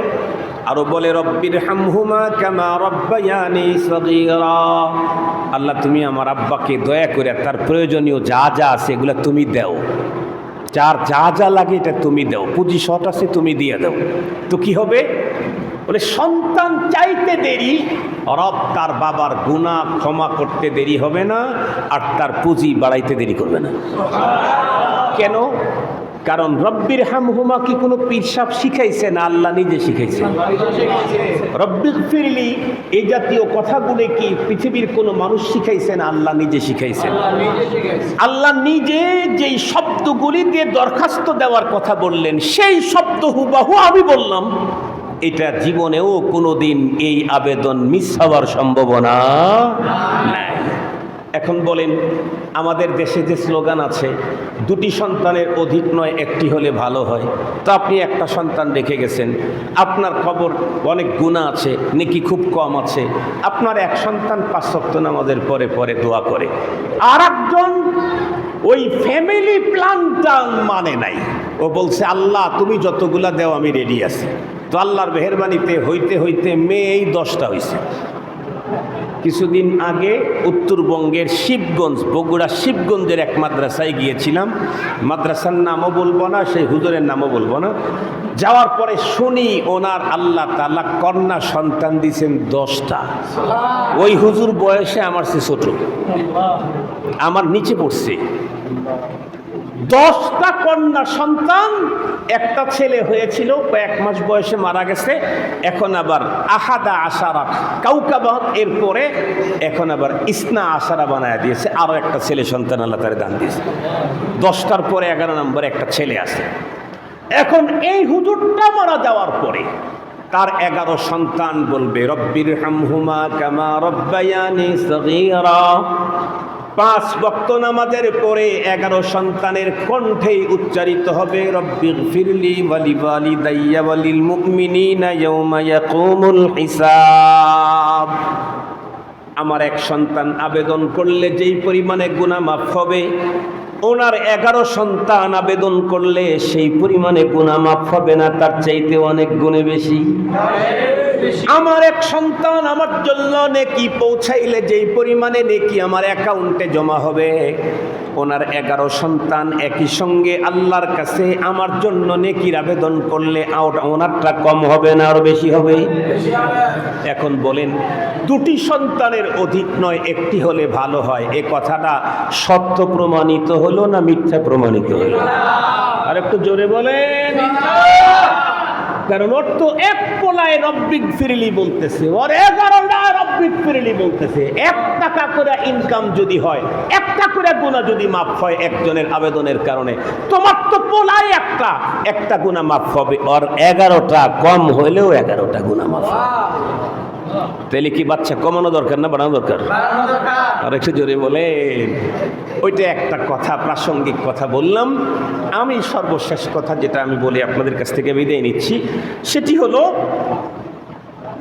আরো বলে, রব্বির হামহুমা কামা রব্বায়ানি সগীরা। আল্লাহ তুমি আমার আব্বাকে দয়া করে তার প্রয়োজনীয় যা যা আছে এগুলা তুমি দাও, যার যা যা লাগে এটা তুমি দাও, পুঁজি শট আছে তুমি দিয়ে দাও। তো কি হবে? বলে সন্তান চাইতে দেরি, রব তার বাবার গুনাহ ক্ষমা করতে দেরি হবে না, আর তার পুঁজি বাড়াইতে দেরি করবে না। কেন? কারণ রব্বির হামহুমা কি কোনো পীর সাহেব শিখাইছে না, আল্লাহ নিজে শিখাইছে। রব্বির ফিরলি এই জাতীয় কথাগুলো কি পৃথিবীর কোনো মানুষ শিখাইছে না, আল্লাহ নিজে শিখাইছেন। আল্লাহ নিজে যেই শব্দগুলি দিয়ে দরখাস্ত দেওয়ার কথা বললেন, সেই শব্দ হুবাহু আমি বললাম, এটা জীবনেও কোনোদিন এই আবেদন মিস হওয়ার সম্ভাবনা নাই। এখন বলেন, আমাদের দেশে যে স্লোগান আছে, 2টি সন্তানের অধিক নয়, 1টি হলে ভালো হয়। তো আপনি একটা সন্তান রেখে গেছেন, আপনার খবর অনেক গুনাহ আছে, নেকি খুব কম আছে, আপনার এক সন্তান 5 ওয়াক্ত নামাজের পরে পরে দোয়া করে, আর একজন ওই ফ্যামিলি প্ল্যানটা মানে নাই, ও বলছে আল্লাহ তুমি যতগুলা দেও আমি রেডি আছি। তো আল্লাহর মেহেরবানিতে হইতে হইতে মেয়েই 10টা হয়েছে। কিছুদিন আগে উত্তরবঙ্গের শিবগঞ্জ, বগুড়া শিবগঞ্জের এক মাদ্রাসায় গিয়েছিলাম। মাদ্রাসার নামও বলবো না, সেই হুজুরের নামও বলবো না। যাওয়ার পরে শুনি ওনার আল্লাহ তাআলা কন্যা সন্তান দিয়েছেন 10টা। ওই হুজুর বয়সে আমার চেয়ে ছোট, আমার নিচে পড়ছে। 10টা কন্যা সন্তান, একটা ছেলে হয়েছিল কয়েক মাস বয়সে মারা গেছে। এখন আবার আহাদা আশারা কাউকাবা, এরপরে এখন আবার ইসনা আশারা বানায় দিয়েছে, আরো একটা ছেলে সন্তান আল্লাহ তাআলা দান দিয়েছে। 10টার পরে 11 নম্বরে একটা ছেলে আছে। এখন এই হুজুরটা মারা যাওয়ার পরে তার 11 সন্তান বলবে, রব্বির হামহুমা কামা রব্বায়ানি সগীরা। 5 ওয়াক্ত নামাজের পরে 11 সন্তানের কণ্ঠেই উচ্চারিত হবে, রব্বির ফিরলি ওয়া লিওয়ালিদাইয়া ওয়া লিল মুমিনিনা ইয়াওমা ইয়াকুমুল হিসাব। আমার এক সন্তান আবেদন করলে যেই পরিমাণে গুনাহ মাফ হবে, ওনার 11 সন্তান আবেদন করলে সেই পরিমাণে গুনাহ মাফ হবে না, তার চাইতে অনেক গুণে বেশি। আমার এক সন্তান আমার জন্য নেকি পৌঁছাইলে যেই পরিমাণে নেকি আমার অ্যাকাউন্টে জমা হবে, ওনার 11 সন্তান একই সঙ্গে আল্লাহর কাছে আমার জন্য নেকির আবেদন করলে ওনারটা কম হবে না আরো বেশি হবে? এখন বলেন, 2টি সন্তানের অধিক নয়, একটি হলে ভালো হয়, এ কথাটা সত্য প্রমাণিত হলো না মিথ্যা প্রমাণিত হলো? আর একটু জোরে বলেন। কারণ ওর তো এক পোলায় রব্বিক ফিরলি বলতেছে, ওর 11টা রব্বিক ফিরলি বলতেছে। 1 টাকা করে ইনকাম যদি হয়, 1টা করে গুনাহ যদি মাফ হয় একজনের আবেদনের কারণে, তোমার তো পোলায় একটা গুনাহ মাফ হবে, ওর 11টা কম হইলেও 11টা গুনাহ মাফ হবে। তাহলে কি বাচ্চা কমানো দরকার না বাড়ানো দরকার? আর একটু জোরে বলেন। ওইটা একটা কথা, প্রাসঙ্গিক কথা বললাম। আমি সর্বশেষ কথা যেটা আমি বলে আপনাদের কাছ থেকে বিদায় নিচ্ছি, সেটি হলো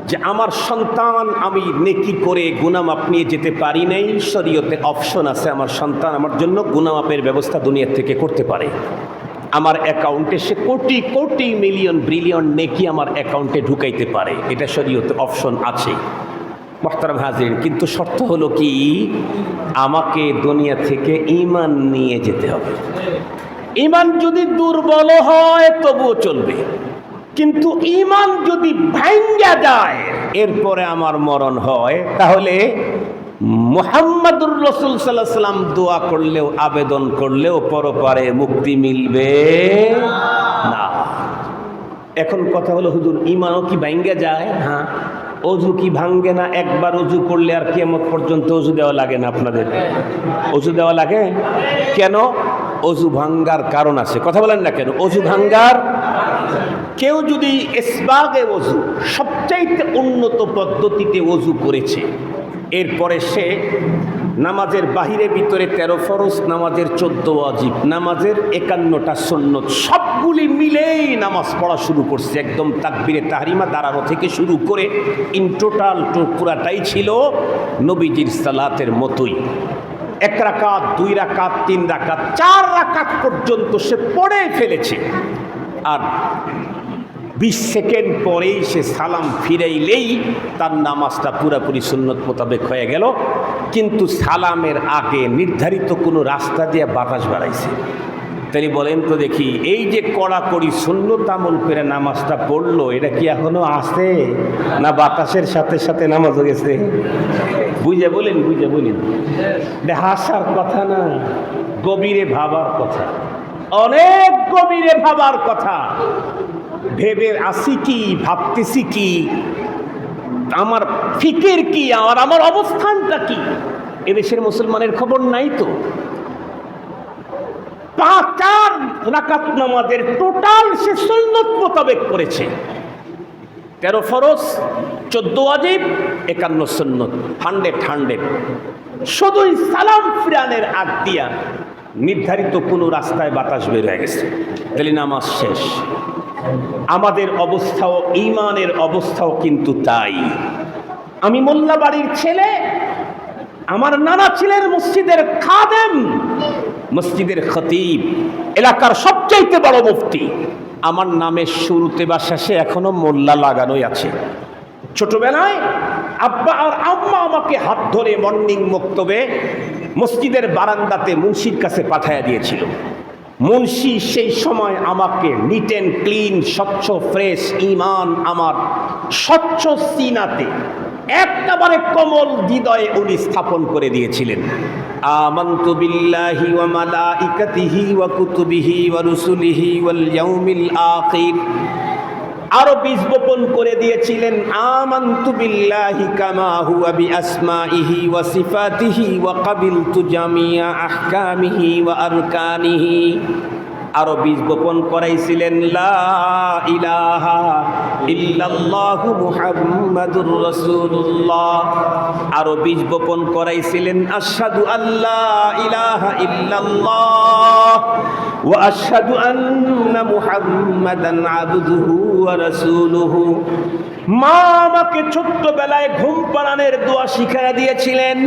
যে আমার সন্তান আমি নেকি করে গুনাহ মাপ নিয়ে যেতে পারি নাই। শরীয়তে অপশন আছে, আমার সন্তান আমার জন্য গুনাহ মাপের ব্যবস্থা দুনিয়া থেকে করতে পারে। আমার অ্যাকাউন্টে সে কোটি কোটি মিলিয়ন বিলিয়ন নেকি আমার অ্যাকাউন্টে ঢুকাইতে পারে, এটা শরীয়তে অপশন আছে। মুহতারাম হাজিরিন, কিন্তু শর্ত হলো কি, আমাকে দুনিয়া থেকে ঈমান নিয়ে যেতে হবে। ঈমান যদি দুর্বল হয় তবুও চলবে, কিন্তু ঈমান যদি ভাঙ্গা যায় এরপরে আমার মরণ হয়, তাহলে মুহাম্মাদুর রাসূল সাল্লাল্লাহু আলাইহি সাল্লাম দোয়া করলেও আবেদন করলেও পরপারে মুক্তি মিলবে না। এখন কথা হলো, হুজুর ঈমানও কি ভাঙ্গা যায়? হ্যাঁ। অজু কি ভাঙ্গে না? একবার অজু করলে আর কিয়ামত পর্যন্ত অজু দেওয়া লাগে না? আপনাদের অজু দেওয়া লাগে কেন? অজু ভাঙ্গার কারণ আছে, কথা বলেন না কেন? অজু ভাঙ্গার, কেউ যদি ইসবাগে অজু, সবচাইতে উন্নত পদ্ধতিতে অজু করেছে, এরপরে সে নামাজের বাহিরে ভিতরে 13 ফরজ, নামাজের 14 ওয়াজিব, নামাজের 51টা সুন্নত, সবগুলি মিলেই নামাজ পড়া শুরু করছে, একদম তাকবীরে তাহরিমা দাঁড়ানো থেকে শুরু করে ইন টোটাল পুরাটাই ছিল নবীজির সালাতের মতোই। 1 রাকাত, 2 রাকাত, 3 রাকাত, 4 রাকাত পর্যন্ত সে পড়ে ফেলেছে। আর 20 সেকেন্ড পরেই সে সালাম ফিরাইলেই তার নামাজটা পুরাপুরি সুন্নত মোতাবেক হয়ে গেল। কিন্তু সালামের আগে নির্ধারিত কোনো রাস্তা দিয়ে বাতাস বাড়াইছে। তাই বলেন তো দেখি, এই যে কড়াকড়ি সুন্নত আমল করে নামাজটা পড়লো, এটা কি এখনো আছে না বাতাসের সাথে সাথে নামাজ হয়ে গেছে? বুঝে বলেন, বুঝে বলেন। হাসার কথা না, গভীরে ভাবার কথা, অনেক গভীরে ভাবার কথা। ভেবে আসি কি, ভাবতেছি কি, আমার ফিকির কি, আর আমার অবস্থানটা কি? এদেশের মুসলমানের খবর নাই তো। 5 রাকাত নামাজের টোটাল সে সুন্নত মোতাবেক করেছে। 13 ফরজ, 14 ওয়াজিব, 51 সুন্নত, 100 শুধুই সালাম ফিরানের আগ দিয়া নির্ধারিত কোনো রাস্তায় বাতাস বের হয়ে গেছে, তাহলে নামাজ শেষ। আমাদের অবস্থাও, ঈমানের অবস্থাও কিন্তু তাই। আমি মোল্লা বাড়ির ছেলে, আমার নানা ছিলেন মসজিদের খাদেম, মসজিদের খতিব, এলাকার সবচাইতে বড় মুফতি। আমার নামের শুরুতে বা শেষে এখনো মোল্লা লাগানোই আছে। ছোটবেলায় আব্বা আর আম্মা আমাকে হাত ধরে মর্নিং মক্তবে মসজিদের বারান্দাতে মুন্সির কাছে পাঠাইয়া দিয়েছিল। মুন্সি সেই সময় আমাকে নিট অ্যান্ড ক্লিন, স্বচ্ছ ফ্রেশ ঈমান আমার স্বচ্ছ সিনাতে একেবারে কোমল হৃদয়ে উনি স্থাপন করে দিয়েছিলেন। আমানতু বিল্লাহি ওয়া মালাইকাতিহি ওয়া কুতুবিহি ওয়া রুসুলিহি ওয়াল ইয়াউমিল আখির। আরো বীজ বপন করে দিয়েছিলেন, আমানতু বিল্লাহি কামা হুয়া বিআসমাইহি ওয়া সিফাতিহি ওয়া কাবিলতু জামিয়া আহকামিহি ওয়া আরকানিহি। আরো বীজ বপন করাইছিলেন, লা ইলাহা ইল্লাল্লাহু মুহাম্মাদুর রাসূলুল্লাহ। আরো বীজ বপন করাইছিলেন, আশহাদু আল্লা ইলাহা ইল্লাল্লাহ ওয়া আশহাদু আন্না মুহাম্মাদান আবদুহু ওয়া রাসূলুহু। মা আমাকে ছোট্টবেলায় ঘুম পাড়ানোর দোয়া শিখাইয়া দিয়েছিলেন,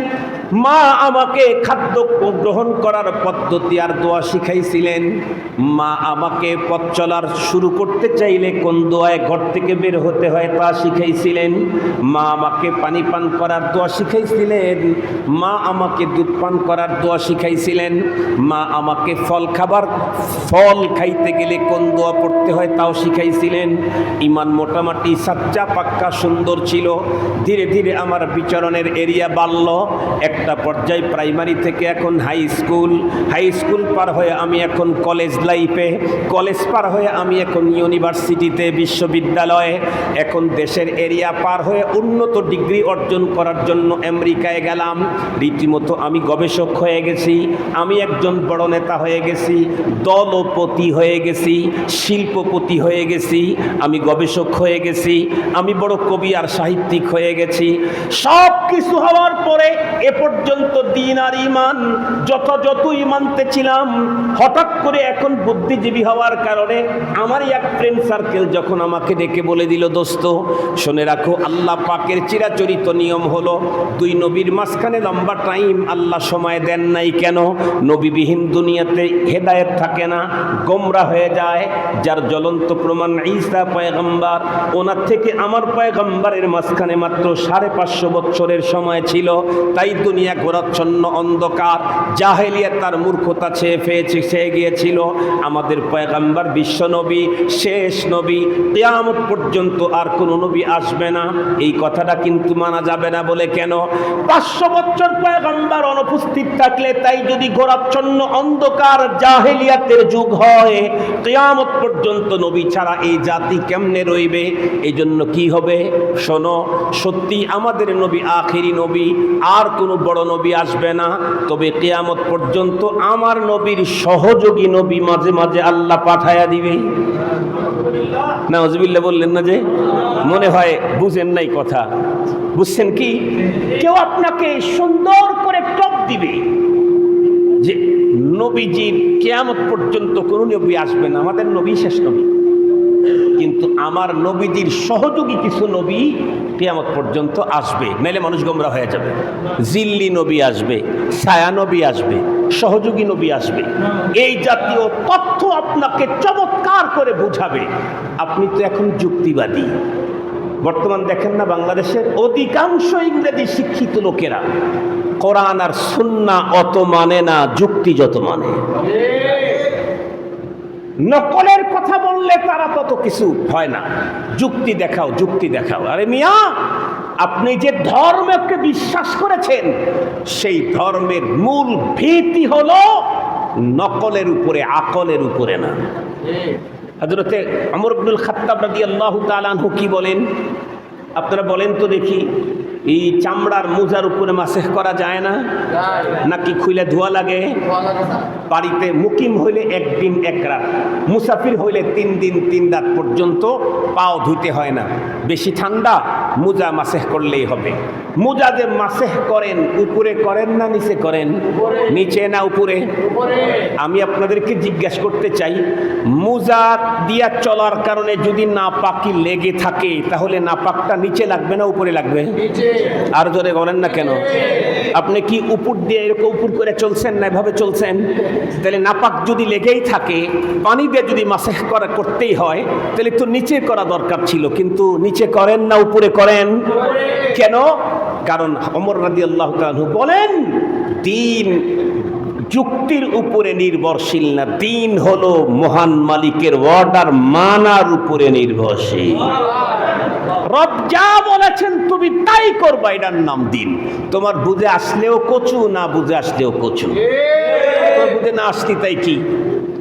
মা আমাকে খাদ্য গ্রহণ করার পদ্ধতি আর দোয়া শিখাইছিলেন। মা আমাকে পথ চলার শুরু করতে চাইলে কোন দোয়ায় ঘর থেকে বের হতে হয় তা শিখাইছিলেন। মা আমাকে পানি পান করার দোয়া শিখাইছিলেন। মা আমাকে দুধ পান করার দোয়া শিখাইছিলেন। মা আমাকে ফল খাইতে গেলে কোন দোয়া পড়তে হয় তাও শিখাইছিলেন। ইমান মোটামুটি সাচ্চা পাক্কা সুন্দর ছিল। ধীরে ধীরে আমার বিচরণের এরিয়া বাড়ল। একটা পর্যায়ে প্রাইমারি থেকে এখন হাই স্কুল পার হয়ে আমি এখন কলেজ লাইফে, কলেজ পার হয়ে আমি এখন ইউনিভার্সিটিতে, বিশ্ববিদ্যালয়ে, এখন দেশের এরিয়া পার হয়ে উন্নত ডিগ্রি অর্জন করার জন্য আমেরিকায় গেলাম। রীতিমতো আমি গবেষক হয়ে গেছি, আমি একজন বড় নেতা হয়ে গেছি, দলপতি হয়ে গেছি, শিল্পপতি হয়ে গেছি, আমি গবেষক হয়ে গেছি, আমি বড় কবি আর সাহিত্যিক হয়ে গেছি। সব কিছু হওয়ার পরে এ পর্যন্ত দিন আর ইমান যতই মানতে ছিলাম, হঠাৎ করে এখন বুদ্ধিজীবী হওয়ার কারণে আমার এক ফ্রেন্ড সার্কেল যখন আমাকে ডেকে বলে দিল, দোস্ত শুনে রাখো, আল্লাহ পাকের চিরাচরিত নিয়ম হলো দুই নবীর মাঝখানে লম্বা টাইম আল্লাহ সময় দেন নাই কেন? নবীবিহীন দুনিয়াতে হেদায়েত থাকে না, গোমরা হয়ে যায়। যার জ্বলন্ত প্রমাণ ঈসা পয়গম্বর, ওনার থেকে আমার পয়গম্বরের মাঝখানে মাত্র 550 বছরের সময় ছিল। তাই দুনিয়া ঘোরাচ্ছন্ন অন্ধকার, জাহেলিয়াত তার মূর্খতা ছেয়ে গিয়েছিল। আমাদের পয়গম্বর বিশ্ব নবী, শেষ নবী, কিয়ামত পর্যন্ত আর কোন নবী আসবে না। এই কথাটা কিন্তু মানা যাবে না। বলে কেন? 500 বছর পয়গম্বর অনুপস্থিত থাকলে, তাই যদি ঘোরাচ্ছন্ন অন্ধকার জাহেলিয়াতের যুগ হয়, কিয়ামত পর্যন্ত নবী ছাড়া এই জাতি কেমনে রইবে? এই জন্য কি হবে? শোনো, সত্যি আমাদের নবী আখেরি নবী, আর কোনো বড় নবী আসবে না। তবে কিয়ামত পর্যন্ত আমার নবীর সহযোগী নবী মাঝে মাঝে আল্লাহ পাঠায়া দিবে। নাউজুবিল্লাহ বললেন না যে? মনে হয় বুঝেন নাই কথা। বুঝছেন কি? কেউ আপনাকে সুন্দর করে টপ দিবে যে নবীজির কিয়ামত পর্যন্ত কোনো নবী আসবে না, আমাদের নবী শেষ নবী। কিন্তু আমার নবীজির সহযোগী কিছু নবী কিয়ামত পর্যন্ত আসবে, নাইলে মানুষ গোমরা হয়ে যাবে। জিল্লি নবী আসবে, ছায়া নবী আসবে, সহযোগী নবী আসবে। এই জাতীয় তথ্য আপনাকে চমৎকার করে বুঝাবে। আপনি তো এখন যুক্তিবাদী। বর্তমান দেখেন না, বাংলাদেশের অধিকাংশ ইংরেজি শিক্ষিত লোকেরা কোরআন আর সুন্নাহ অত মানে না, যুক্তি যত মানে। নকলের কথা বললে তারা তত কিছু হয় না। যুক্তি দেখাও, যুক্তি দেখাও। আরে মিয়া, আপনি যে ধর্মকে বিশ্বাস করেছেন, সেই ধর্মের মূল ভিত্তি হলো নকলের উপরে, আকলের উপরে না। হযরতে ওমর ইবনুল খাত্তাব রাদিয়াল্লাহু তাআলা আনহু কি বলেন? আপনারা বলেন তো দেখি, এই চামড়ার মোজার উপরে মাসেহ করা যায় না? নাকি খুলে ধোয়া লাগে? বাড়িতে মুকিম হইলে 1 দিন 1 রাত, মুসাফির হইলে 3 দিন 3 রাত পর্যন্ত পাও ধুইতে হয় না। বেশি ঠান্ডা, মোজা মাসেহ করলেই হবে। মোজা যে মাসেহ করেন, উপরে করেন না নিচে করেন? নিচে না উপরে? আমি আপনাদেরকে জিজ্ঞাসা করতে চাই, মোজা দিয়া চলার কারণে যদি নাপাকি লেগে থাকে, তাহলে নাপাকটা নিচে লাগবে না উপরে লাগবে? আর জোরে বলেন না কেন? আপনি কি উপর দিয়ে এরকম উপর করে চলছেন না এভাবে চলছেন? তাহলে নাপাক যদি লেগেই থাকে, পানি দিয়ে যদি মাসেহ করতেই হয়, তাহলে তো নিচে করা দরকার ছিল। কিন্তু নিচে করেন না উপরে করেন কেন? কারণ ওমর রাদিয়াল্লাহু তাআলা বলেন, দিন যুক্তির উপরে নির্ভরশীল না, দিন হলো মহান মালিকের অর্ডার মানার উপরে নির্ভরশীল। রব যা বলেছেন তুমি তাই করবা, এটার নাম দিন। তোমার বুঝে আসলেও কচু, না বুঝে আসলেও কচু। তোমার বুঝে না আসলে তাই কি?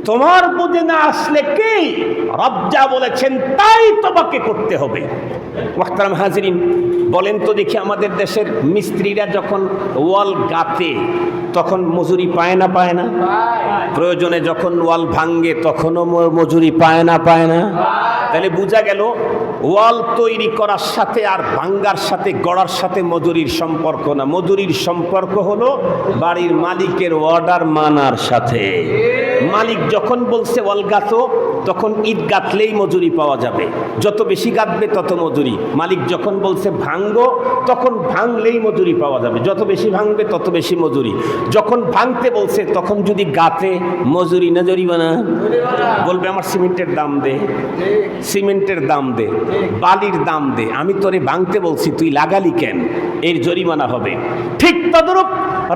তোমার বুঝে না আসলে কি? রব যা বলেছেন তাই তোমাকে করতে হবে। মুহতারাম হাজিরিন, বলেন তো দেখি, আমাদের দেশের মিস্ত্রিরা যখন ওয়াল গাঁথে তখন মজুরি পায় না পায় না? প্রয়োজনে যখন ওয়াল ভাঙ্গে তখনও মজুরি পায় না পায় না? তাহলে বোঝা গেল, ওয়াল তৈরি করার সাথে আর ভাঙ্গার সাথে, গড়ার সাথে মজুরির সম্পর্ক না। মজুরির সম্পর্ক হলো বাড়ির মালিকের অর্ডার মানার সাথে। মালিক যখন বলছে ওয়াল গাঁথো, তখন ইট গাঁথলেই মজুরি পাওয়া যাবে, যত বেশি গাঁথবে তত মজুরি। মালিক যখন বলছে ভাঙ্গো, তখন ভাঙলেই মজুরি পাওয়া যাবে, যত বেশি ভাঙবে তত বেশি মজুরি। যখন ভাঙতে বলছে তখন যদি গাঁথে, মজুরি না জরিমানা? বলবে আমার সিমেন্টের দাম দে, সিমেন্টের দাম দে, বালির দাম দে, আমি তোরে ভাঙতে বলছি তুই লাগালি কেন, এর জরিমানা হবে। ঠিক তদরূপ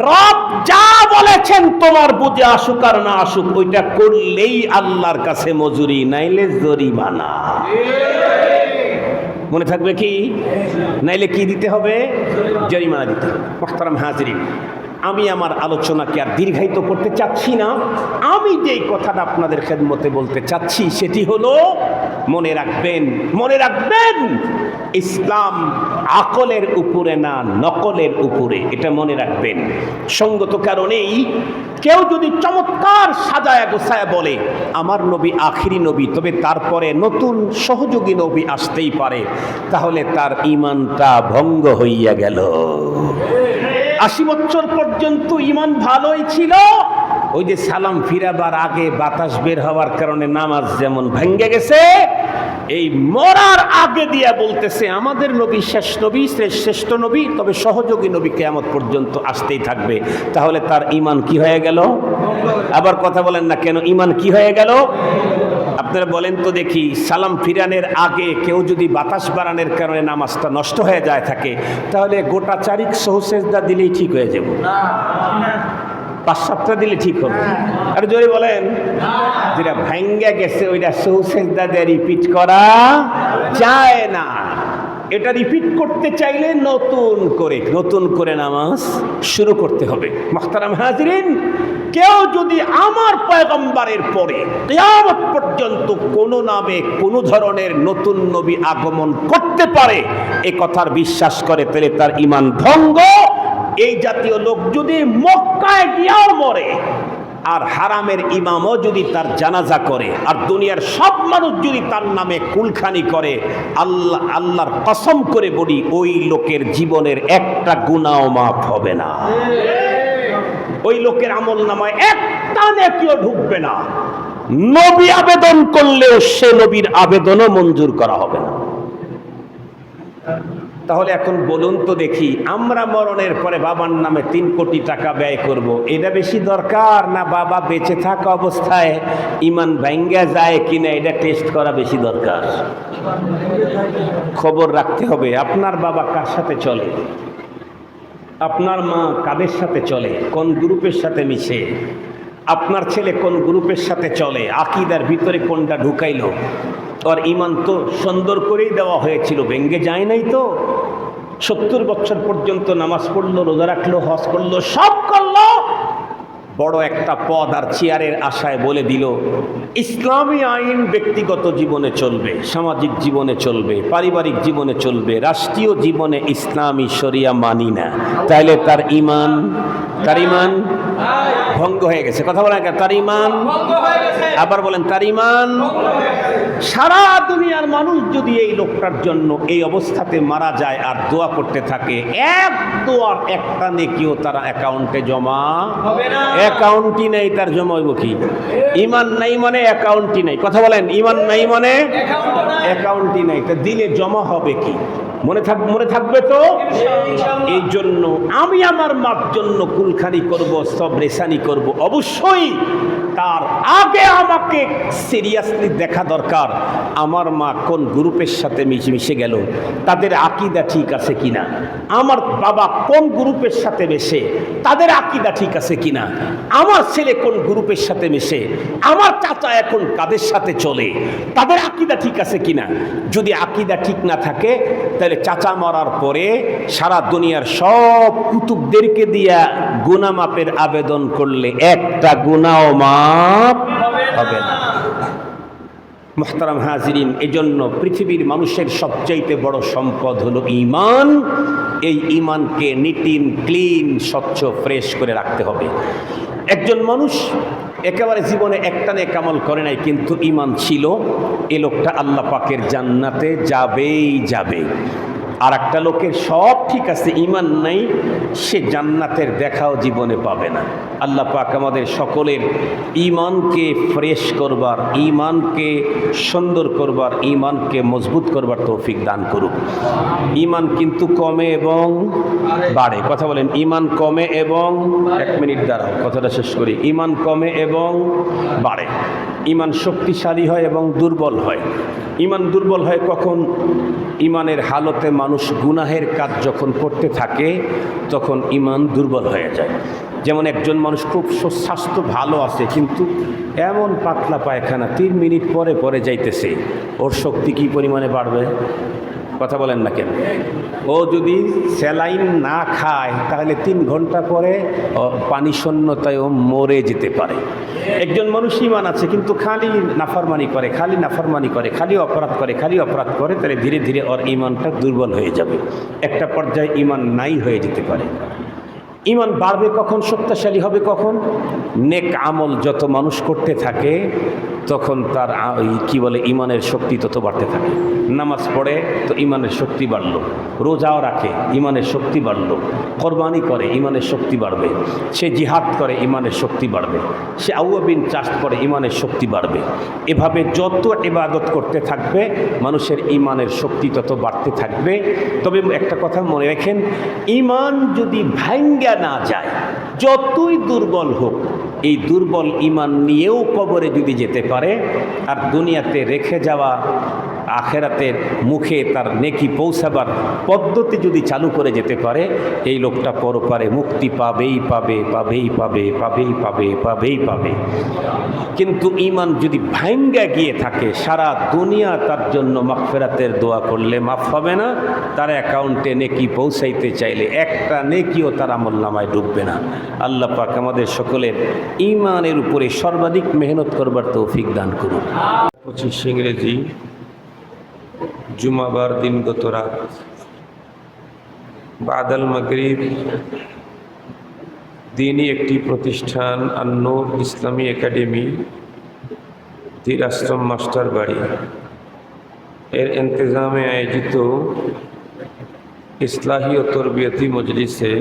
রব যা বলেছেন তোমার বুঝে আসুক আর না আসুক, ওইটা করলেই আল্লাহর কাছে মজুরি, নাইলে জরিমানা। মনে থাকবে কি? নাইলে কি দিতে হবে? জরিমানা দিতে হবে। মুহতারাম হাজিরিন, আমি আমার আলোচনাকে আর দীর্ঘায়িত করতে চাচ্ছি না। আমি যেই কথাটা আপনাদের খেদমতে বলতে চাচ্ছি সেটি হলো, মনে রাখবেন, মনে রাখবেন, ইসলাম আকলের উপরে না নকলের উপরে, এটা মনে রাখবেন। সঙ্গত কারণেই কেউ যদি চমৎকার সাজায়া গোছায়া বলে আমার নবী আখিরি নবী, তবে তারপরে নতুন সহযোগী নবী আসতেই পারে, তাহলে তার ঈমানটা ভঙ্গ হইয়া গেল। 80 বছর পর্যন্ত ঈমান ভালোই ছিল, ওই যে সালাম ফিরাবার আগে বাতাস বের হওয়ার কারণে নামাজ যেমন ভেঙে গেছে, এই মরার আগে দিয়া বলতেছে আমাদের নবী শেষ নবী, শ্রেষ্ঠ নবী, তবে সহযোগী নবী কিয়ামত পর্যন্ত আসতেই থাকবে। তাহলে তার ঈমান কি হয়ে গেল? আবার কথা বলেন না কেন, ঈমান কি হয়ে গেল? আপনারা বলেন তো দেখি, সালাম ফিরানের আগে কেউ যদি বাতাস বাড়ানোর কারণে নামাজটা নষ্ট হয়ে যায় থাকে, তাহলে গোটা চারিক সহসেজদা দিলেই ঠিক হয়ে যাব, 5-7টা দিলে ঠিক হবে। আর জোরে বলেন, যেটা ভাঙ্গা গেছে ওইটা সহসেজদা দিয়ে রিপিট করা যায় না। এটা রিপিট করতে চাইলে নতুন করে নামাজ শুরু করতে হবে। মুহতারাম হাজিরিন, কেউ যদি আমার পয়গম্বরের পরে কিয়ামত পর্যন্ত কোনো নামে কোনো ধরনের নতুন নবী আগমন করতে পারে এ কথার বিশ্বাস করে, তাহলে তার ঈমান ভঙ্গ। এই জাতীয় লোক যদি মক্কায় গিয়াও মরে, আর হারামের ইমামও যদি তার জানাজা করে, আর দুনিয়ার সব মানুষ যদি তার নামে কুলখানি করে, আল্লাহর কসম করে বলি, ওই লোকের জীবনের একটা গুনাহও মাফ হবে না। ওই লোকের আমল নামায় একটা নেকিও ঢুকবে না। নবী আবেদন করলেও সে নবীর আবেদনও মঞ্জুর করা হবে না। তাহলে এখন বলুন তো দেখি, আমরা মরণের পরে বাবার নামে 3 কোটি টাকা ব্যয় করব, এটা বেশি দরকার, না বাবা বেঁচে থাকা অবস্থায় ঈমান ভাঙ্গা যায় কিনা এটা টেস্ট করা বেশি দরকার? খবর রাখতে হবে আপনার বাবা কার সাথে চলে, আপনার মা কাদের সাথে চলে, কোন গ্রুপের সাথে মিশে, আপনার ছেলে কোন গ্রুপের সাথে চলে, আকীদার ভিতরে কোনটা ঢুকাইলো। আর ঈমান তো সুন্দর করেই দেওয়া হয়েছিল, ভেঙ্গে যায় নাই তো। 70 বছর পর্যন্ত নামাজ পড়লো, রোজা রাখলো, হজ করলো, সব করলো, বড় একটা পদ আর চেয়ারের আশায় বলে দিল ইসলামী আইন ব্যক্তিগত জীবনে চলবে, সামাজিক জীবনে চলবে, পারিবারিক জীবনে চলবে, রাষ্ট্রীয় জীবনে ইসলামী শরিয়া মানি না। তাইলে তার ঈমান ভঙ্গ হয়ে গেছে। কথা বলেন, তার ঈমান, আবার বলেন তার ঈমান। সারা দুনিয়ার মানুষ যদি এই লোকটার জন্য এই অবস্থাতে মারা যায় আর দোয়া করতে থাকে, এক দোয়ার একটা নেকিও তার অ্যাকাউন্টে জমা হবে না। অ্যাকাউন্টই নেই, তার জমা হইব কি? ঈমান নাই মানে অ্যাকাউন্টই নাই। কথা বলেন, ঈমান নাই মানে অ্যাকাউন্টই নাই, তা দিলে জমা হবে কি? মনে থাকবে তো। এই জন্য আমি আমার মার জন্য কুলখানি করব, সব রেসানি করব, অবশ্যই তার আগে আমাকে সিরিয়াসলি দেখা দরকার আমার মা কোন গ্রুপের সাথে মিশে গেল, তাদের আকীদা ঠিক আছে কিনা, আমার বাবা কোন গ্রুপের সাথে মেশে, তাদের আকীদা ঠিক আছে কিনা, আমার ছেলে কোন গ্রুপের সাথে মেশে, আমার চাচা এখন কাদের সাথে চলে, তাদের আকীদা ঠিক আছে কিনা। যদি আকীদা ঠিক না থাকে, তাহলে চাচা মরার পরে সারা দুনিয়ার সব কুতুবদেরকে দিয়া গুনাহ মাপের আবেদন করলে একটা গুনাহও মাপ হবে না। মুহতারাম হাজিরিন, এজন্য পৃথিবীর মানুষের সবচাইতে বড় সম্পদ হলো ঈমান। এই ঈমানকে নিটিন ক্লিন, স্বচ্ছ, ফ্রেশ করে রাখতে হবে। একজন মানুষ একেবারে জীবনে একটা নেক আমল করে নাই, কিন্তু ঈমান ছিল, এ লোকটা আল্লাহ পাকের জান্নাতে যাবেই যাবে। আর একটা লোকের সব ঠিক আছে, ইমান নাই, সে জান্নাতের দেখাও জীবনে পাবে না। আল্লাহ পাক আমাদের সকলের ইমানকে ফ্রেশ করবার, ইমানকে সুন্দর করবার, ইমানকে মজবুত করবার তৌফিক দান করুক। ইমান কিন্তু কমে এবং বাড়ে। কথা বলেন, ইমান কমে এবং, 1 মিনিট দাঁড়াও কথাটা শেষ করি। ইমান কমে এবং বাড়ে। ইমান শক্তিশালী হয় এবং দুর্বল হয়। ইমান দুর্বল হয় কখন? ইমানের হালতে মানুষ গুনাহের কাজ যখন করতে থাকে তখন ইমান দুর্বল হয়ে যায়। যেমন একজন মানুষ খুব স্বাস্থ্য ভালো আছে, কিন্তু এমন পাতলা পায়খানা 3 মিনিট পরে পরে যাইতেছে, ওর শক্তি কী পরিমাণে বাড়বে? কথা বলেন না কেন? ও যদি স্যালাইন না খায় তাহলে 3 ঘন্টা পরে পানি শূন্যতায় ও মরে যেতে পারে। একজন মানুষ ইমান আছে কিন্তু খালি নাফরমানি করে, খালি নাফরমানি করে, খালি অপরাধ করে, খালি অপরাধ করে, তাহলে ধীরে ধীরে ওর ইমানটা দুর্বল হয়ে যাবে। একটা পর্যায়ে ইমান নাই হয়ে যেতে পারে। ইমান বাড়বে কখন, শক্তিশালী হবে কখন? নেক আমল যত মানুষ করতে থাকে তখন তার কি বলে ইমানের শক্তি তত বাড়তে থাকে। নামাজ পড়ে তো ইমানের শক্তি বাড়লো, রোজাও রাখে ইমানের শক্তি বাড়লো, কোরবানি করে ইমানের শক্তি বাড়বে, সে জিহাদ করে ইমানের শক্তি বাড়বে, সে আউয়াবিন চাষ করে ইমানের শক্তি বাড়বে। এভাবে যত ইবাদত করতে থাকবে মানুষের ইমানের শক্তি তত বাড়তে থাকবে। তবে একটা কথা মনে রাখেন, ইমান যদি ভাঙ্গা না যায়, যতই দুর্বল হোক, এই দুর্বল ইমান নিয়েও কবরে যদি যেতে পারে আর দুনিয়াতে রেখে যাওয়া আখেরাতের মুখে তার নেকি পৌঁছাবার পদ্ধতি যদি চালু করে যেতে পারে, এই লোকটা পরপারে মুক্তি পাবেই পাবে, পাবেই পাবে, পাবেই পাবে, পাবেই পাবে। কিন্তু ইমান যদি ভাঙ্গা গিয়ে থাকে, সারা দুনিয়া তার জন্য মাগফিরাতের দোয়া করলে মাফ হবে না, তার অ্যাকাউন্টে নেকি পৌঁছাইতে চাইলে একটা নেকিও তার আমলনামায় ডুববে না। আল্লাহ পাক আমাদের সকলের ইমানের উপরে সর্বাধিক মেহনত করবার তৌফিক দান করুন। 25 ইংরেজি জুমাবার দিন গত রাত বাদাল মাগরিব দিনই একটি প্রতিষ্ঠান আন-নূর ইসলামী একাডেমি, ধীর আশ্রম মাস্টার বাড়ি এর ইন্তেজামে আয়োজিত ইসলাহি ও তরবিয়তি মজলিসে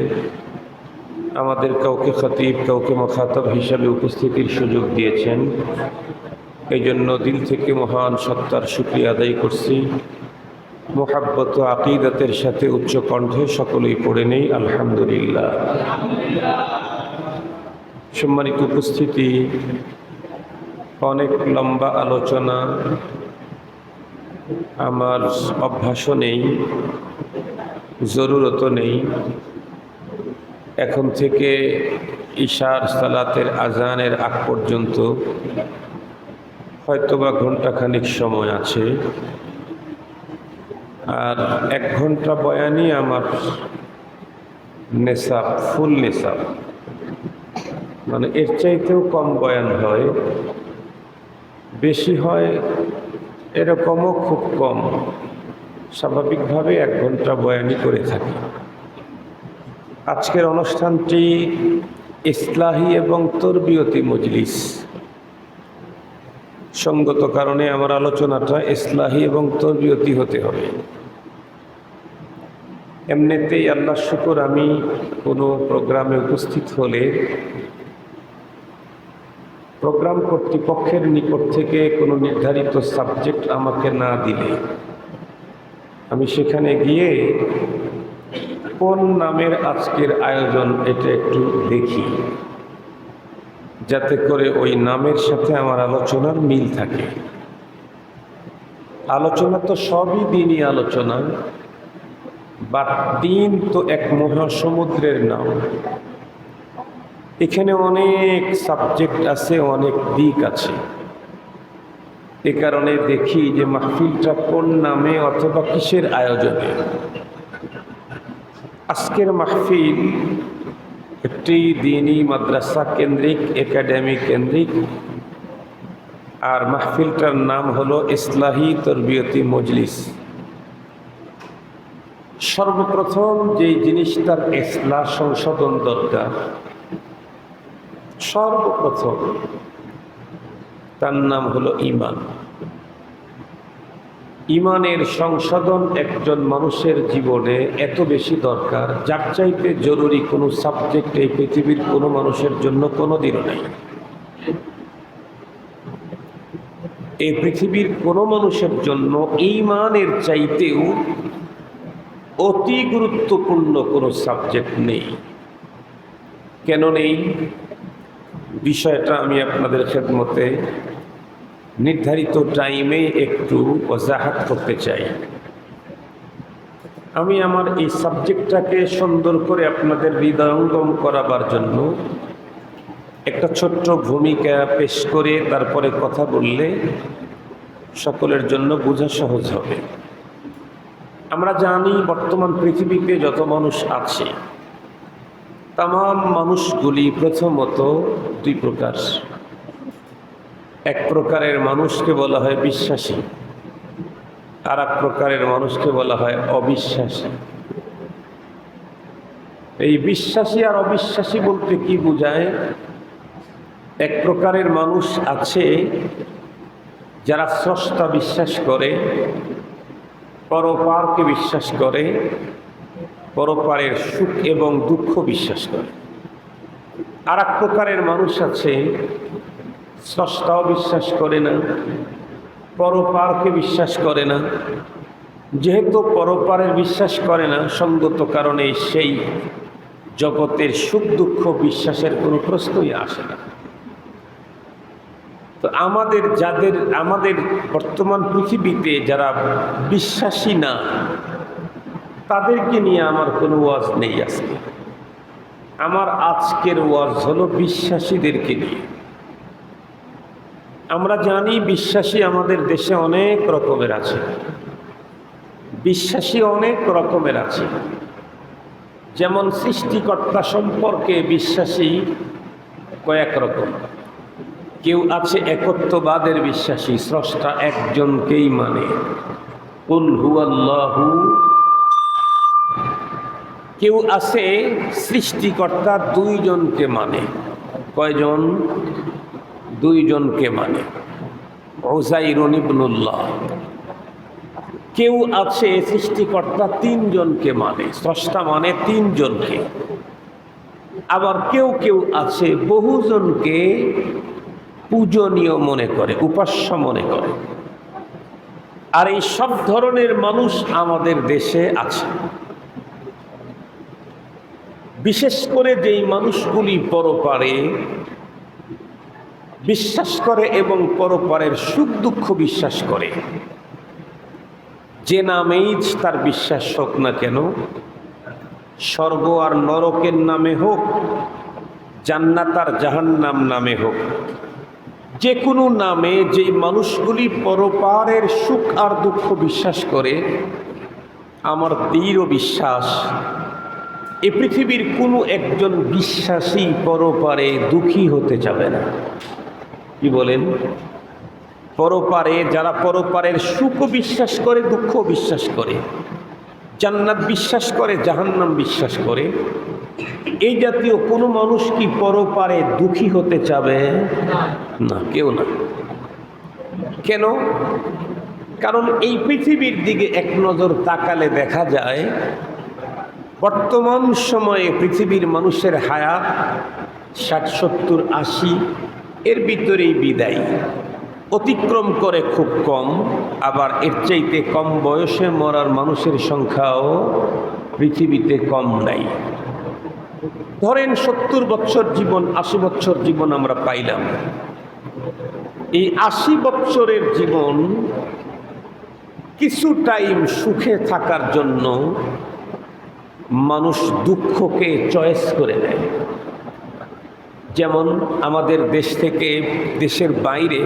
আমাদের কাউকে খতিব, কাউকে মুখাতব হিসাবে উপস্থিতির সুযোগ দিয়েছেন। এই জন্য দিল থেকে মহান সত্তার শুকরিয়া আদায় করছি। মোহাব্বত ও আকিদাতের সাথে উচ্চ কণ্ঠে সকলেই পড়ে নেই আলহামদুলিল্লাহ। সম্মানিত উপস্থিতি, অনেক লম্বা আলোচনা আমার অভ্যাসও নেই, জরুরতও নেই। এখন থেকে ইশার সালাতের আজানের আগ পর্যন্ত হয়তোবা ঘন্টাখানিক সময় আছে, আর 1 ঘন্টা বয়ানই আমার নেশাব, ফুল নেশাব, মানে এর চাইতেও কম বয়ান হয়, বেশি হয় এরকমও খুব কম। স্বাভাবিকভাবে 1 ঘন্টা বয়ানই করে থাকি। আজকের অনুষ্ঠানটি ইসলাহি এবং তরবিয়তি মজলিস, সঙ্গত কারণে আমার আলোচনাটা ইসলাহি এবং তরবিয়তি হতে হবে। এমনিতেই আল্লাহ শুকর, আমি কোনো প্রোগ্রামে উপস্থিত হলে প্রোগ্রাম কর্তৃপক্ষের নিকট থেকে কোনো নির্ধারিত সাবজেক্ট আমাকে না দিলে আমি সেখানে গিয়ে কোন নামের আজকের আয়োজন এটা একটু দেখি, যাতে করে ওই নামের সাথে আমার আলোচনার মিল থাকে। আলোচনা তো সবই দিনই আলোচনা, বাট দিন তো এক মহাসমুদ্রের নাম। এখানে অনেক সাবজেক্ট আছে, অনেক দিক আছে। এ কারণে দেখি যে মাহফিলটা কোন নামে অথবা কিসের আয়োজনে। আজকের মাহফিল একটি দিনই মাদ্রাসা কেন্দ্রিক, একাডেমি কেন্দ্রিক, আর মাহফিলটার নাম হলো ইসলাহি তরবিয়তি মজলিস। সর্বপ্রথম যেই জিনিসটার ইসলাহ সংশোধন দরকার, সর্বপ্রথম তার নাম হলো ঈমান। ইমানের সংশোধন একজন মানুষের জীবনে এত বেশি দরকার, যার চাইতে জরুরি কোনো সাবজেক্ট এই পৃথিবীর কোনো মানুষের জন্য কোনোদিনও নেই। এই পৃথিবীর কোনো মানুষের জন্য ঈমানের চাইতেও অতি গুরুত্বপূর্ণ কোনো সাবজেক্ট নেই। কেন নেই? বিষয়টা আমি আপনাদের খেদমতে নির্ধারিত টাইমে একটু ওজাহাত করতে চাই। আমি আমার এই সাবজেক্টটাকে সুন্দর করে আপনাদের হৃদয়ঙ্গম করাবার জন্য একটা ছোট্ট ভূমিকা পেশ করে তারপরে কথা বললে সকলের জন্য বোঝা সহজ হবে। আমরা জানি বর্তমান পৃথিবীতে যত মানুষ আছে তামাম মানুষগুলি প্রথমত দুই প্রকার। এক প্রকারের মানুষকে বলা হয় বিশ্বাসী, আর এক প্রকারের মানুষকে বলা হয় অবিশ্বাসী। এই বিশ্বাসী আর অবিশ্বাসী বলতে কি বোঝায়? এক প্রকারের মানুষ আছে যারা স্রষ্টা বিশ্বাস করে, পরপারকে বিশ্বাস করে, পরপারের সুখ এবং দুঃখ বিশ্বাস করে। আর এক প্রকারের মানুষ আছে স্রষ্টাও বিশ্বাস করে না, পরপারকে বিশ্বাস করে না। যেহেতু পরপারের বিশ্বাস করে না, সঙ্গত কারণে সেই জগতের সুখ দুঃখ বিশ্বাসের কোনো প্রশ্নই আসে না। তো আমাদের বর্তমান পৃথিবীতে যারা বিশ্বাসী না, তাদেরকে নিয়ে আমার কোনো ওয়াজ নেই আজকে। আমার আজকের ওয়াজ হলো বিশ্বাসীদেরকে নিয়ে। আমরা জানি বিশ্বাসী আমাদের দেশে অনেক রকমের আছে, বিশ্বাসী অনেক রকমের আছে। যেমন সৃষ্টিকর্তা সম্পর্কে বিশ্বাসী কয়েক রকম। কেউ আছে একত্ববাদের বিশ্বাসী, স্রষ্টা একজনকেই মানে, কুল হুয়াল্লাহু। কেউ আছে সৃষ্টিকর্তা দুইজনকে মানে। কয়জন? দুইজনকে মানে, উযাইরুন ইবনুল্লাহ। কেউ আছে সৃষ্টিকর্তা তিনজনকে মানে, স্রষ্টা মানে তিনজনকে। আবার কেউ কেউ আছে বহুজনকে পূজনীয় মনে করে, উপাস্য মনে করে। আর এই সব ধরনের মানুষ আমাদের দেশে আছে। বিশেষ করে যেই মানুষগুলি পরপারে বিশ্বাস করে এবং পরপারের সুখ দুঃখ বিশ্বাস করে, যে নামেই তার বিশ্বাস হোক না কেন, স্বর্গ আর নরকের নামে হোক, জান্নাত আর জাহান্নাম নামে হোক, যে কোনো নামে যে মানুষগুলি পরপারের সুখ আর দুঃখ বিশ্বাস করে, আমার দৃঢ় বিশ্বাস এ পৃথিবীর কোনো একজন বিশ্বাসী পরপারে দুঃখী হতে যাবে না। কি বলেন? পরপারে যারা পরপারের সুখ বিশ্বাস করে, দুঃখ বিশ্বাস করে, জান্নাত বিশ্বাস করে, জাহান্নাম বিশ্বাস করে, এই জাতীয় কোনো মানুষ কি পরপারে দুঃখী হতে চাবে? না, কেউ না। কেন? কারণ এই পৃথিবীর দিকে এক নজর তাকালে দেখা যায় বর্তমান সময়ে পৃথিবীর মানুষের হায়াত 60, 70, 80 এর ভিতরেই বিদায়, অতিক্রম করে খুব কম। আবার এর চাইতে কম বয়সে মরার মানুষের সংখ্যাও পৃথিবীতে কম নাই। ধরেন 70 বছর জীবন, 80 বছর জীবন আমরা পাইলাম। এই 80 বছরের জীবন কিছু টাইম সুখে থাকার জন্য মানুষ দুঃখকে চয়েস করে নেয়। যেমন আমাদের দেশ থেকে দেশের বাইরে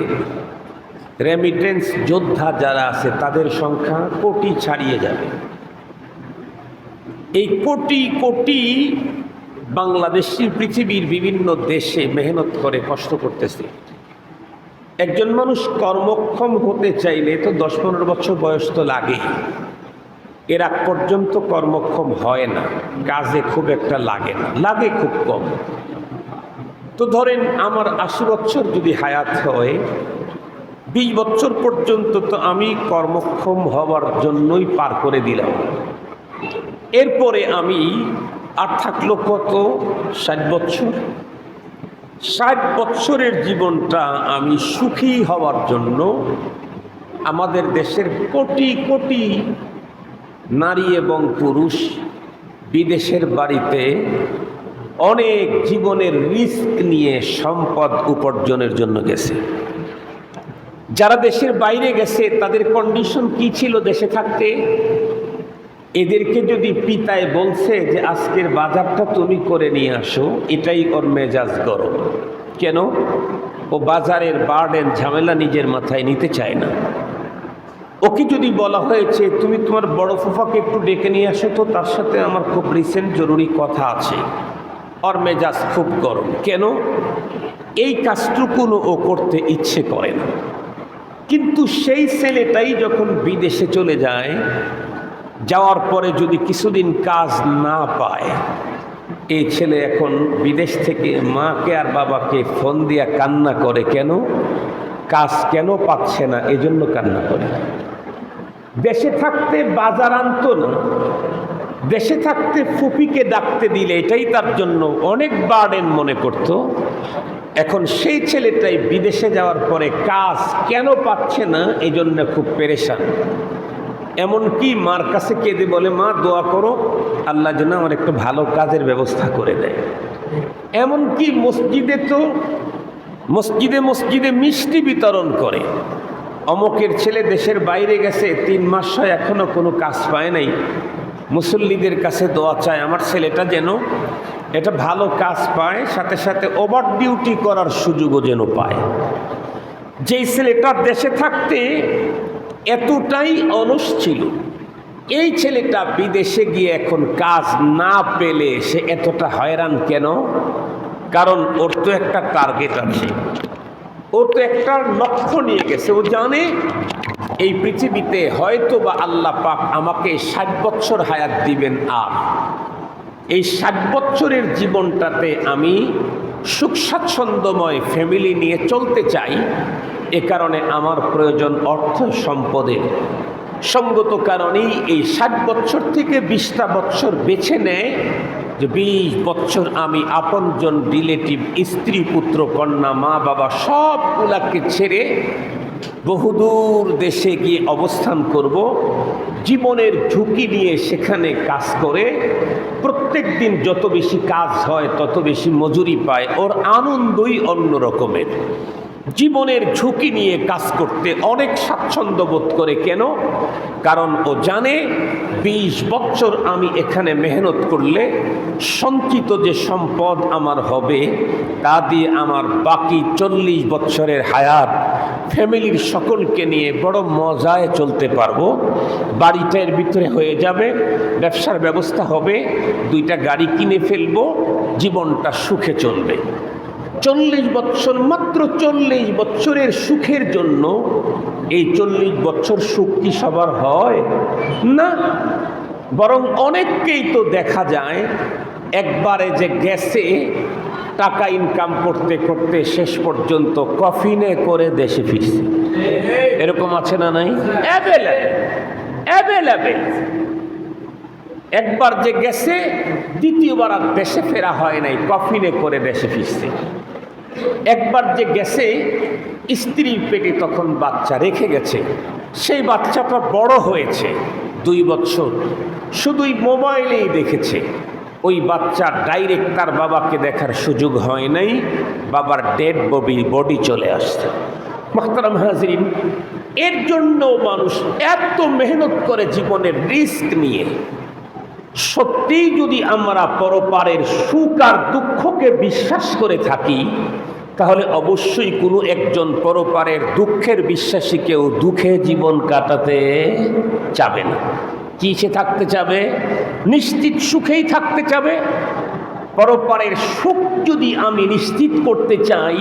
রেমিটেন্স যোদ্ধা যারা আছে তাদের সংখ্যা কোটি ছাড়িয়ে যাবে। এই কোটি কোটি বাংলাদেশি পৃথিবীর বিভিন্ন দেশে মেহনত করে কষ্ট করতেছে। একজন মানুষ কর্মক্ষম হতে চাইলে তো 10-15 বছর বয়স তো লাগেই। এর আগ পর্যন্ত কর্মক্ষম হয় না, কাজে খুব একটা লাগে না, লাগে খুব কম। তো ধরেন আমার 80 বছর যদি হায়াত হয়, 20 বছর পর্যন্ত তো আমি কর্মক্ষম হওয়ার জন্যই পার করে দিলাম। এরপরে আমি আর থাকলো কত? 60 বছর। 60 বছরের জীবনটা আমি সুখী হওয়ার জন্য আমাদের দেশের কোটি কোটি নারী এবং পুরুষ বিদেশের বাড়িতে অনেক জীবনের রিস্ক নিয়ে সম্পদ উপার্জনের জন্য গেছে। যারা দেশের বাইরে গেছে তাদের কন্ডিশন কি ছিল দেশে থাকতে? এদেরকে যদি পিতায় বলছে যে আজকের বাজারটা তুমি করে নিয়ে আসো, এটাই ওর মেজাজ গরম। কেন? ও বাজারের বার্ডেন ঝামেলা নিজের মাথায় নিতে চায় না। ওকে যদি বলা হয়েছে তুমি তোমার বড় ফুফাকে একটু ডেকে নিয়ে আসো তো, তার সাথে আমার খুব রিসেন্ট জরুরি কথা আছে, ওর মেজাজ খুব গরম। কেন? এই কাজটুকুনো ও করতে ইচ্ছে করে না। কিন্তু সেই ছেলেটাই যখন বিদেশে চলে যায়, যাওয়ার পরে যদি কিছুদিন কাজ না পায়, এই ছেলে এখন বিদেশ থেকে মাকে আর বাবাকে ফোন দিয়া কান্না করে। কেন? কাজ কেন পাচ্ছে না, এজন্য কান্না করে। দেশে থাকতে বাজার আনতো না, দেশে থাকতে ফুপিকে ডাকতে দিলে এটাই তার জন্য অনেক বার্ডেন মনে করত। এখন সেই ছেলেটাই বিদেশে যাওয়ার পরে কাজ কেন পাচ্ছে না, এই জন্য খুব পেরেশান। এমনকি মার কাছে কেঁদে বলে, মা দোয়া করো আল্লাহ যেন আমার একটু ভালো কাজের ব্যবস্থা করে দেয়। এমনকি মসজিদে তো মসজিদে মসজিদে মিষ্টি বিতরণ করে। অমকের ছেলে দেশের বাইরে গেছে, 3 মাস হয় এখনো কোনো কাজ পায় নাই, মুসল্লিদের কাছে দোয়া চায় আমার ছেলেটা যেন এটা ভালো কাজ পায়, সাথে সাথে ওভার ডিউটি করার সুযোগও যেন পায়। যেই ছেলেটা দেশে থাকতে এতটাই অলস ছিল, এই ছেলেটা বিদেশে গিয়ে এখন কাজ না পেলে সে এতটা হয়রান কেন? কারণ ওর তো একটা টার্গেট আছে, ও তো একটা লক্ষ্য নিয়ে গেছে। ও জানে এই পৃথিবীতে হয়তো বা আল্লাহ পাক আমাকে 60 বছর হায়াত দিবেন, আর এই 60 বছরের জীবনটাতে আমি সুখ স্বাচ্ছন্দ্যময় ফ্যামিলি নিয়ে চলতে চাই। এ কারণে আমার প্রয়োজন অর্থ সম্পদের। সঙ্গত কারণেই এই 60 বছর থেকে 20টা বছর বেছে নেয় যে 20 বছর আমি আপনজন রিলেটিভ স্ত্রী পুত্র কন্যা মা বাবা সবগুলাকে ছেড়ে বহুদূর দেশে গিয়ে অবস্থান করব, জীবনের ঝুঁকি নিয়ে সেখানে কাজ করে প্রত্যেক দিন যত বেশি কাজ হয় তত বেশি মজুরি পায়। ওর আনন্দই অন্য রকমের। জীবনের ঝুঁকি নিয়ে কাজ করতে অনেক স্বাচ্ছন্দ্য বোধ করে। কেন? কারণ ও জানে 20 বছর আমি এখানে মেহনত করলে সঞ্চিত যে সম্পদ আমার হবে তা দিয়ে আমার বাকি 40 বছরের হায়াত ফ্যামিলির সকলকে নিয়ে বড় মজায় চলতে পারবো। বাড়িটার ভিতরে হয়ে যাবে, ব্যবসার ব্যবস্থা হবে, 2টা গাড়ি কিনে ফেলবো, জীবনটা সুখে চলবে। 40 বছর, মাত্র 40 বছরের সুখের জন্য এই 40 বছর সুখ কি সবার হয়? না, বরং অনেককেই তো দেখা যায় একবারে যে গেছে টাকা ইনকাম করতে করতে শেষ পর্যন্ত কফিনে করে দেশে ফিরছে। এরকম আছে না নাই? অ্যাভেলেবেল। একবার যে গেছে দ্বিতীয়বার আর দেশে ফেরা হয় নাই, কফিনে করে দেশে ফিরছে। একবার যে গেছে স্ত্রীর পেটে তখন বাচ্চা রেখে গেছে, সেই বাচ্চাটা বড় হয়েছে 2 বছর, শুধুই মোবাইলেই দেখেছে। ওই বাচ্চা ডাইরেক্ট তার বাবাকে দেখার সুযোগ হয় নাই, বাবার ডেড বডি চলে আসছে। মুহতারাম হাজিরিন, এর জন্য মানুষ এত মেহনত করে জীবনের রিস্ক নিয়ে। সত্যিই যদি আমরা পরপারের সুখ আর দুঃখকে বিশ্বাস করে থাকি, তাহলে অবশ্যই কোনো একজন পরপারের দুঃখের বিশ্বাসী কেউ দুঃখে জীবন কাটাতে চাবে না। কি সে থাকতে চাবে? নিশ্চিত সুখেই থাকতে চাবে। পরপারের সুখ যদি আমি নিশ্চিত করতে চাই,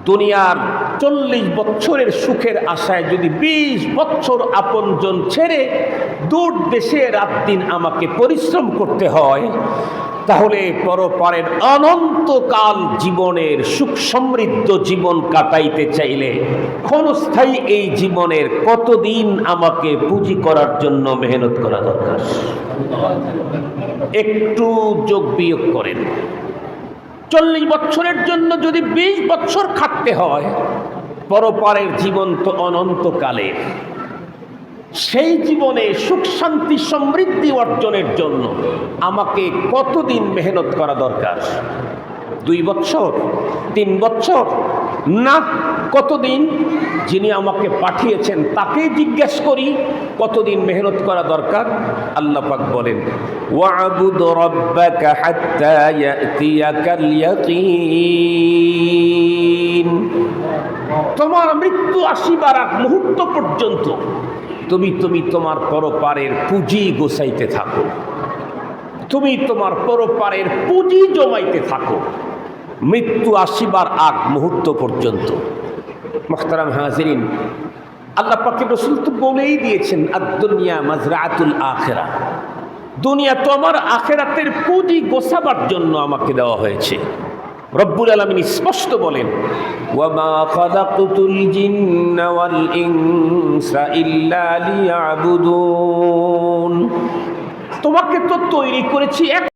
দুনিয়ার 40 বছরের সুখের আশায় যদি 20 বছর আপনজন ছেড়ে দূর দেশে রাত দিন আমাকে পরিশ্রম করতে হয়, তাহলে পরপারের অনন্তকাল জীবনের সুখ সমৃদ্ধ জীবন কাটাইতে চাইলে ক্ষণস্থায়ী এই জীবনের কতদিন আমাকে পুঁজি করার জন্য মেহনত করা দরকার? একটু যোগ বিয়োগ করেন। 40 বছরের জন্য যদি 20 বছর খাটতে হয়, পরপারের জীবন তো অনন্তকালের। সেই জীবনে সুখ শান্তি সমৃদ্ধি অর্জনের জন্য আমাকে কতদিন মেহনত করা দরকার? 2 বছর, 3 বছর, না কতদিন? যিনি আমাকে পাঠিয়েছেন তাকেই জিজ্ঞেস করি কতদিন মেহনত করা দরকার। আল্লাহ পাক বলেন, ওয়া'বুদ রাব্বাকা হাত্তা ইয়াতিয়াকাল ইয়াকিন। তোমার মৃত্যু আসিবার আগ মুহূর্ত পর্যন্ত তুমি তোমার পরপারের পুঁজি গোছাইতে থাকো, তুমি তোমার পরপারের পুঁজি জমাইতে থাকো মৃত্যু আসিবার আগ মুহূর্ত পর্যন্ত। মুহতারাম হাজিরিন, আল্লাহ পাকের রাসূল তো বলেই দিয়েছেন, আদ-দুনিয়া মাজরাআতুল আখিরা। দুনিয়া তো আমার আখিরাতের পুঁজি গোছাবার জন্য আমাকে দেওয়া হয়েছে। রব্বুল আলামিন স্পষ্ট বলেন, ওয়ামা খালাকতুল জিন্না ওয়াল ইনসা ইল্লা লিয়াবুদুন। তোমাকে তো তৈরি করেছি